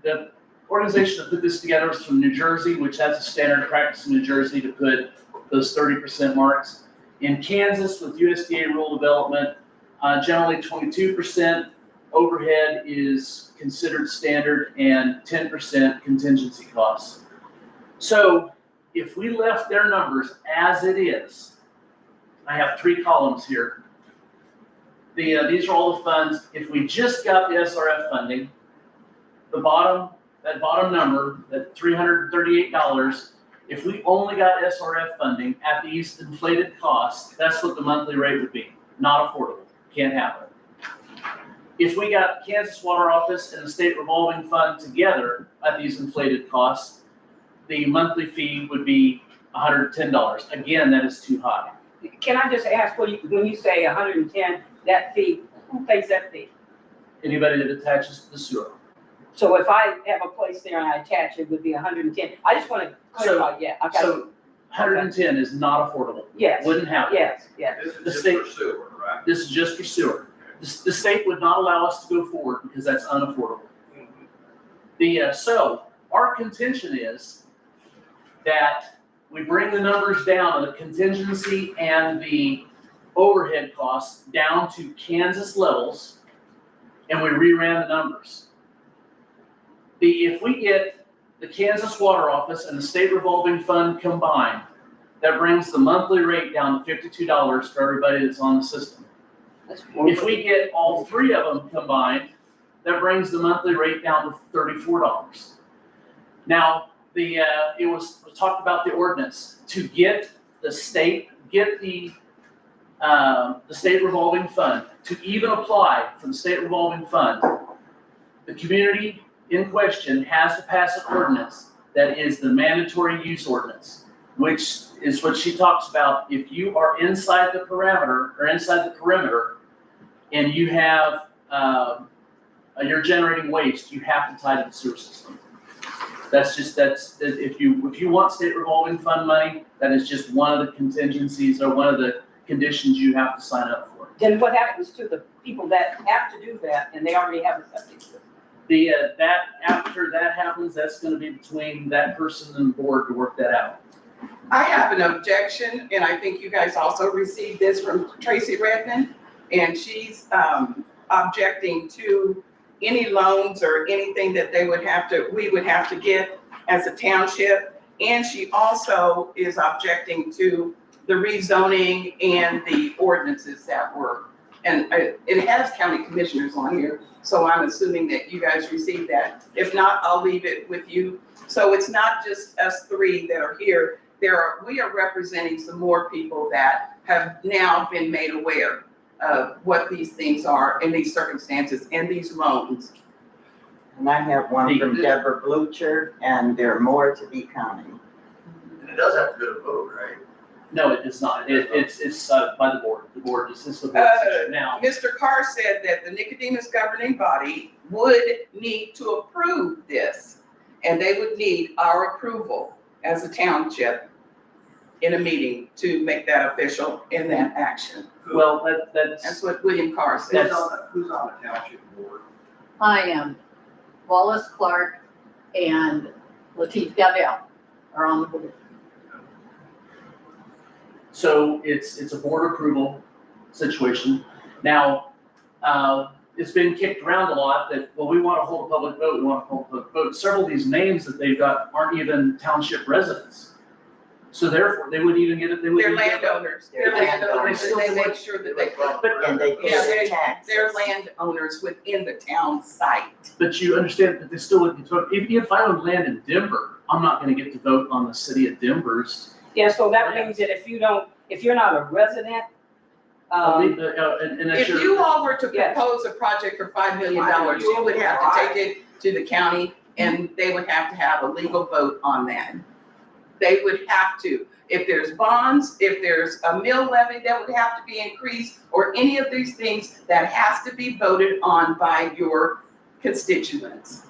The organization that put this together is from New Jersey, which has a standard practice in New Jersey to put those 30% marks. In Kansas, with USDA rule development, generally 22% overhead is considered standard and 10% contingency costs. So if we left their numbers as it is, I have 3 columns here. These are all the funds. If we just got the SRF funding, that bottom number, that $338, if we only got SRF funding at these inflated costs, that's what the monthly rate would be. Not affordable, can't happen. If we got Kansas Water Office and the state revolving fund together at these inflated costs, the monthly fee would be $110. Again, that is too high. Can I just ask, when you say 110, that fee, who pays that fee? Anybody that attaches to the sewer. So if I have a place there and I attach, it would be 110. I just want to clarify, yeah, I got it. So 110 is not affordable. Yes, Wouldn't happen. yes, yes. This The is state- just for sewer, right? This is just for sewer. The state would not allow us to go forward because that's unaffordable. So our contention is that we bring the numbers down, the contingency and the overhead costs down to Kansas levels, and we reran the numbers. If we get the Kansas Water Office and the state revolving fund combined, that brings the monthly rate down to $52 for everybody that's on the system. If we get all three of them combined, that brings the monthly rate down to $34. Now, it was talked about the ordinance to get the state revolving fund to even apply for the state revolving fund. The community in question has to pass an ordinance that is the mandatory use ordinance, which is what she talks about. If you are inside the perimeter and you have, you're generating waste, you have to tie to the sewer system. If you want state revolving fund money, that is just one of the contingencies or one of the conditions you have to sign up for. Then what happens to the people that have to do that and they already have a septic system? After that happens, that's gonna be between that person and the board to work that out. I have an objection, and I think you guys also received this from Tracy Redmond, and she's objecting to any loans or anything that we would have to get as a township. And she also is objecting to the rezoning and the ordinances that were, and it has county commissioners on here, so I'm assuming that you guys received that. If not, I'll leave it with you. So it's not just us three that are here. We are representing some more people that have now been made aware of what these things are and these circumstances and these loans. And I have one from Deborah Blucher, and there are more to be coming. And it does have to go to vote, right? No, it does not. It's by the board. The board is the board decision now. Mr. Carr said that the Nicodemus governing body would need to approve this, and they would need our approval as a township in a meeting to make that official in that action. Well, That's what William Carr said. Who's on the township board? I am Wallace Clark and Latif Gavel are on the board. So it's a board approval situation. Now, it's been kicked around a lot that, well, we want to hold a public vote, Several of these names that they've got aren't even township residents. So therefore, they wouldn't even get it, They're landowners, and they make sure that they. And they pay Yeah, their taxes. They're landowners within the town site. But you understand that they still wouldn't get to vote. If I own land in Denver, I'm not gonna get to vote on the city of Denver's. Yeah, so that means that if you're not a resident, And that's If your. you all were to Yes. propose a project for $5 million, you would have to take it to the county and they would have to have a legal vote on that. They would have to. If there's bonds, if there's a mill levy that would have to be increased, or any of these things, that has to be voted on by your constituents.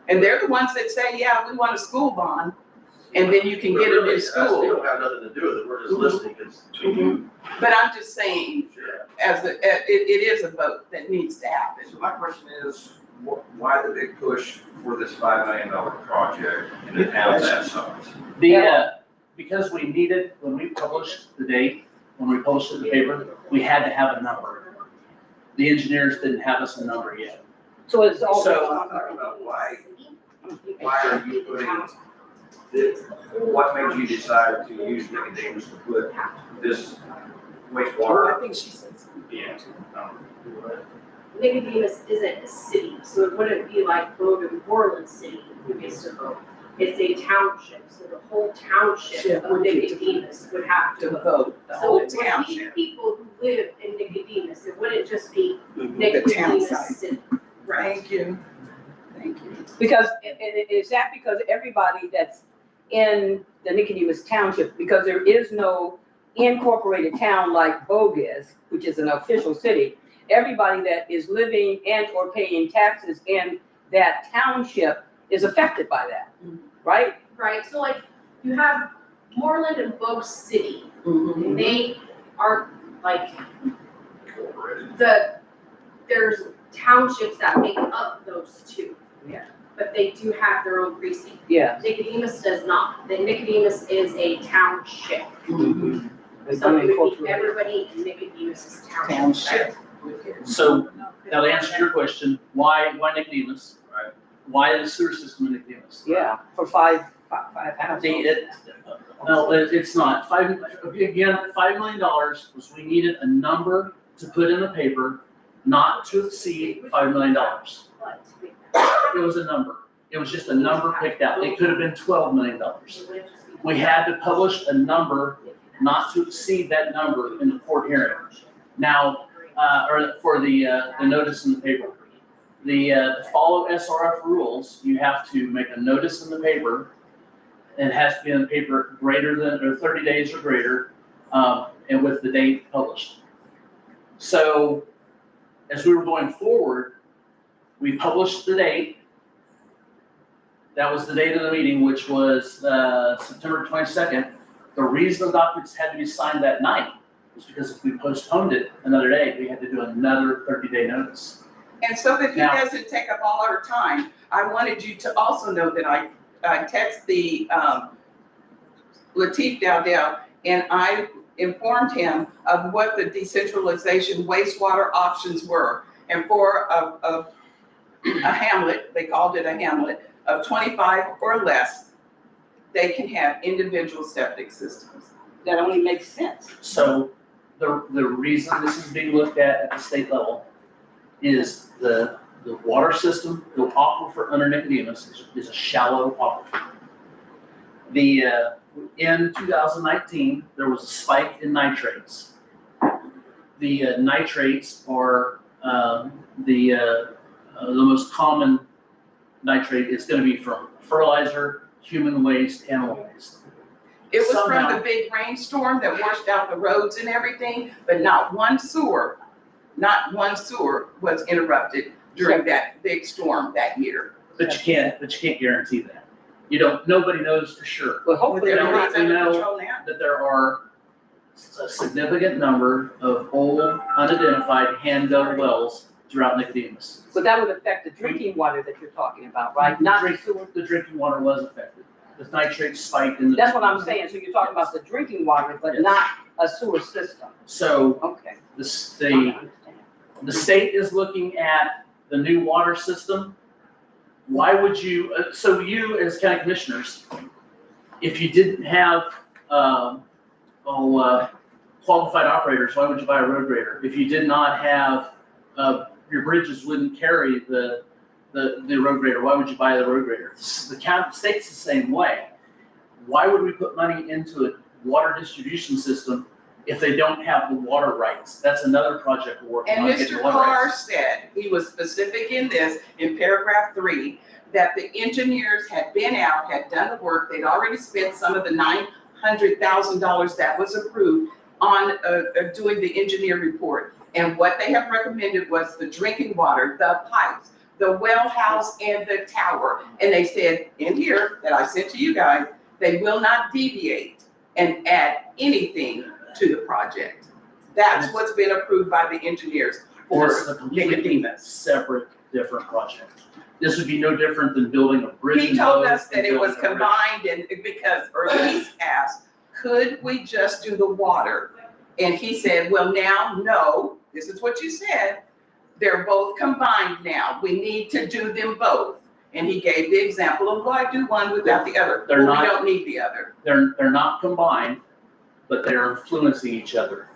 And they're the ones that say, yeah, we want a school bond, and then you can get a new They school. don't have nothing to do with it, we're just listening, because between you. But I'm just saying, it is a vote that needs to happen. So my question is, why the big push for this $5 million project in the town that size? Because we needed, when we published the date, when we published it in the paper, we had to have a number. The engineers didn't have us a number yet. so it's all. So- I'm talking about why are you putting, what made you decide to use Nicodemus to put this wastewater? I think she said something. Yeah. Nicodemus isn't a city, so it wouldn't be like Logan Borland City who gets to vote. It's a township, so the whole township of Nicodemus would have To to vote. vote, the So whole it would be township. people who live in Nicodemus, it wouldn't just be The town Nicodemus site. City. Thank you. Thank you. Because, is that because everybody that's in the Nicodemus Township, because there is no incorporated town like Bogue is, which is an official city, everybody that is living and or paying taxes in that township is affected by that, right? Right, so like, you have Moreland and Bogue City, and they are like, there's townships that make up those two. Yeah. But they do have their own precinct. Yeah. Nicodemus does not. The Nicodemus is a township. It's So it would be unincorporated. everybody in Nicodemus's township. So now to answer your question, why Nicodemus? Right. Why the sewer system in Nicodemus? Yeah, for five houses. No, it's not. $5 million was we needed a number to put in the paper, not to exceed $5 million. But It was a number. It was just a number picked out. It could have been $12 million. We had to publish a number not to exceed that number in the court hearing. Now, or for the notice in the paper. To follow SRF rules, you have to make a notice in the paper, and it has to be in the paper greater than, or 30 days or greater, and with the date published. So, as we were going forward, we published the date. That was the date of the meeting, which was September 22nd. The reason the documents had to be signed that night was because if we postponed it another day, we had to do another 30-day notice. And so that he Now- doesn't take up all our time, I wanted you to also know that I text the Lateef Dowdell, and I informed him of what the decentralization wastewater options were. And for a hamlet, they called it a hamlet, of 25 or less, they can have individual septic systems. That only makes sense. So the reason this is being looked at the state level is the water system, the aquifer under Nicodemus is a shallow aquifer. In 2019, there was a spike in nitrates. The nitrates are the most common nitrate is going to be from fertilizer, human waste, animal waste. It was from Somehow- the big rainstorm that washed out the roads and everything, but not one sewer was interrupted during that big storm that year. But you can't guarantee that. Nobody knows for sure. But hopefully they're Everything's not, under know- control now. That there are a significant number of old, unidentified hand-dug wells throughout Nicodemus. but that would affect the drinking water that you're talking about, right? Not the sewer. The drinking water was affected. The nitrates spiked in the. That's what I'm saying. So you're talking about the drinking water, but Yes. not a sewer system. So Okay. the I understand. state is looking at the new water system. Why would you, so you as county commissioners, if you didn't have, qualified operators, why would you buy a road grader? If you did not have, your bridges wouldn't carry the road grader, why would you buy the road grader? The state's the same way. Why would we put money into a water distribution system if they don't have the water rights? That's another project we're working And on, getting Mr. water Carr rights. said, he was specific in this, in paragraph 3, that the engineers had been out, had done the work, they'd already spent some of the $900,000 that was approved on doing the engineer report. And what they have recommended was the drinking water, the pipes, the well house, and the tower. And they said in here, that I sent to you guys, they will not deviate and add anything to the project. That's what's been approved by the engineers for This is a completely Nicodemus. separate, different project. This would be no different than building a bridge. He in told Bogue us that and it was building a bridge. combined and because Elise asked, could we just do the water? And he said, well, now, no, this is what you said. They're both combined now. We need to do them both. And he gave the example of why do one without the other? They're Well, not- we don't need the other. They're not combined, but they're influencing each other.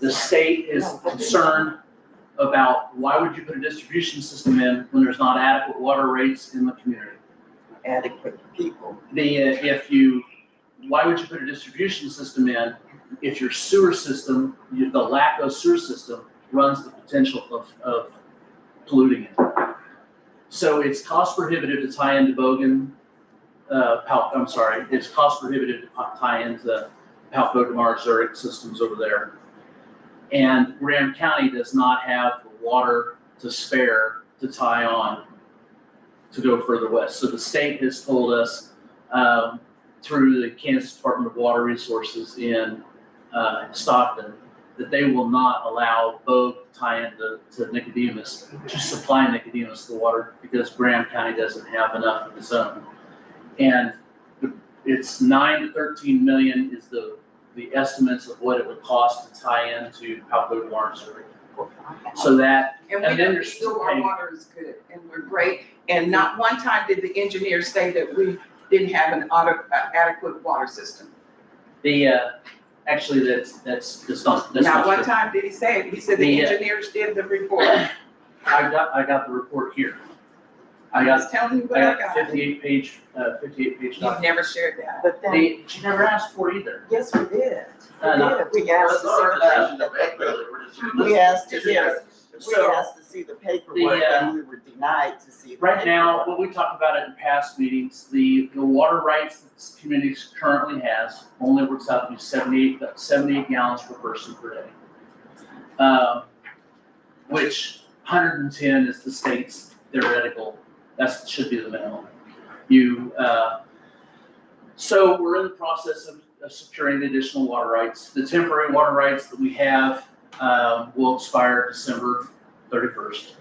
The state is concerned about why would you put a distribution system in when there's not adequate water rates in the community? Adequate people. Why would you put a distribution system in if your sewer system, the lack of sewer system runs the potential of polluting it? So it's cost prohibitive to tie into Bogan, it's cost prohibitive to tie into Palco DeMar Zurich systems over there. And Graham County does not have the water to spare to tie on to go further west. So the state has told us, through the Kansas Department of Water Resources in Stockton, that they will not allow Bogue to tie into Nicodemus, to supply Nicodemus the water, because Graham County doesn't have enough of its own. And it's 9 to 13 million is the estimates of what it would cost to tie into Palco Water Survey. So that, And and we then know there's our water is good and we're great. And not one time did the engineers say that we didn't have an adequate water system. actually, that's not Not one true. time did he say it. He said the engineers did the report. I got the report here. I I got, was telling you I what I got got. 58 page You've document. never shared that. But then, She never asked for it either. yes, we did. No. We asked That's not our decision to to make, really, we're just. see, we asked to It's see, your we guys'. asked to see the paperwork and we were denied to see. the Right now, paperwork. what we talked about it in past meetings, the water rights that this community currently has only works out to be 78 gallons per person per day. Which 110 is the state's theoretical, that should be the minimum. So we're in the process of securing additional water rights. The temporary water rights that we have will expire December 31st.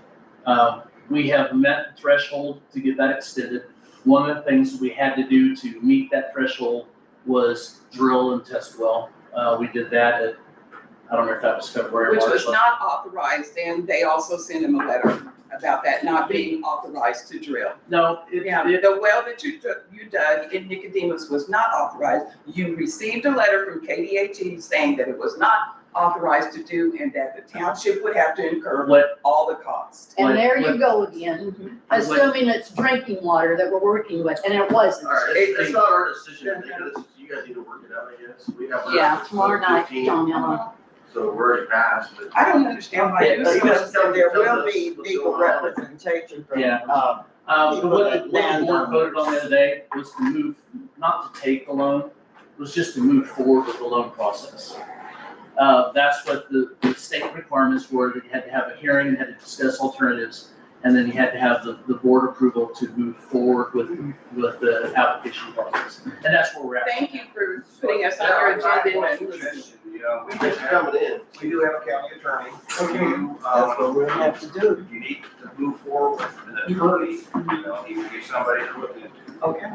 We have met the threshold to get that extended. One of the things we had to do to meet that threshold was drill and test well. We did that at, I don't know if that was February or Which March. was not authorized, and they also sent him a letter about that not being authorized to drill. No, Yeah, the well that you dug in Nicodemus was not authorized. You received a letter from KDHE saying that it was not authorized to do and that the township would have to incur What- all the costs. And there What- you go again, assuming it's drinking water that we're working with, and it wasn't. All right, it's not our decision to make it, you guys need to work it out, I guess. We have. Yeah, tomorrow night, 15, John Ellen. So we're already passed, but. I don't understand why you. So there will be legal representation from, Yeah. What the board voted on the other day was to move, not to take the loan, was just to move forward with the loan process. That's what the state requirements were, that you had to have a hearing, you had to discuss alternatives, and then you had to have the board approval to move forward with the application process. And that's where we're at. Thank you for putting us on your agenda. You know, we Thanks do for coming in. have a county attorney. that's what we're gonna have to do. If you need to move forward with an attorney, you know, he would be somebody to look into. Okay,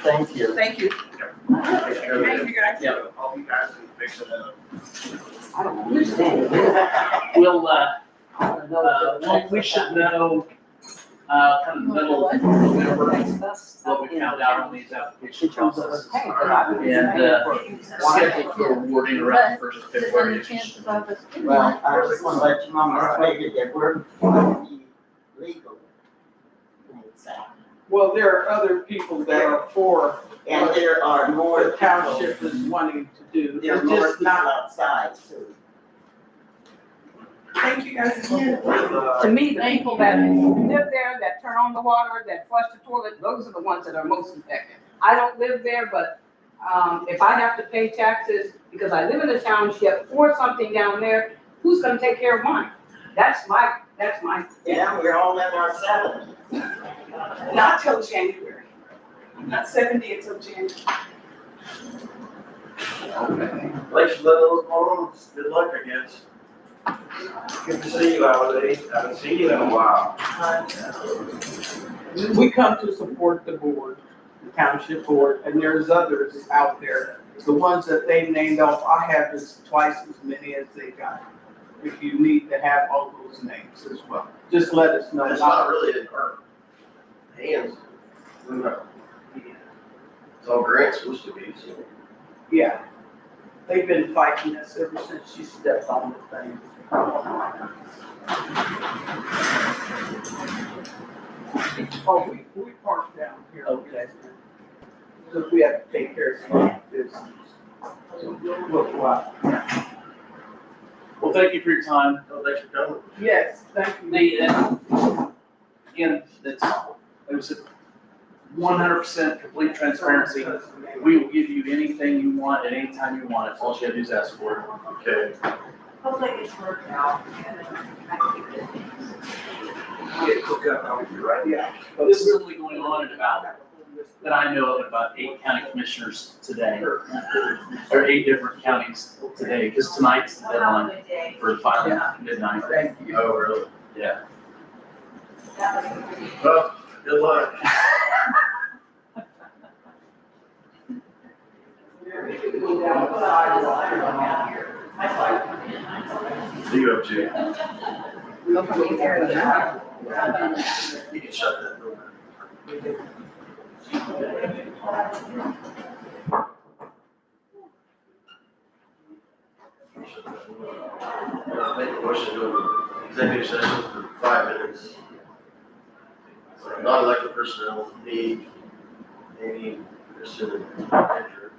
Thank you. thank you. Thank you, guys. Yeah. I'll be guys and fix it up. I don't understand. We'll, we should know, kind of middle of November, what we found out on these application processes. And, scheduled for awarding around the first of February. Well, I just wanna let you know, Ms. Megan, that we're gonna be legal. Well, there are other people that are for And there are more the people. township is wanting to do. There's It's more just people not, outside too. Thank you, guys, again. To me, the people that live there, that turn on the water, that flush the toilet, those are the ones that are most affected. I don't live there, but, if I have to pay taxes because I live in a township for something down there, who's gonna take care of mine? That's my. Yeah, we're all in our salad. Not till January. Not 70 until January. Thanks for letting those alone. Good luck, I guess. Good to see you, Holiday. Haven't seen you in a while. we come to support the board, the township board, and there's others out there. The ones that they named off, I have just twice as many as they got. If you need to have all those names as well, just let us know. It's not really in our hands. It's all Grant's supposed to be, so. Yeah, they've been fighting us ever since she stepped on the thing. Oh, we parked down here. Okay. Because we have to take care of some business. So we'll go out. Well, thank you for your time. Oh, thanks for coming. Yes, thank you. Again, it was a 100% complete transparency. We will give you anything you want at any time you want it. All you have to do is ask for it. Okay. Hopefully it's worked out and I can do good things. Get hooked up, I'll be right. Yeah. This is only going on in about, that I know of, about 8 county commissioners today, or 8 different counties today, because tonight's the deadline Good day. for filing midnight. Thank you. Oh, really? Yeah. That was a pretty. Well, good luck. What are you up to? You can shut that door. Make a motion to go to executive session for 5 minutes. Non-elected personnel, me, Amy, Kristen, and Andrew.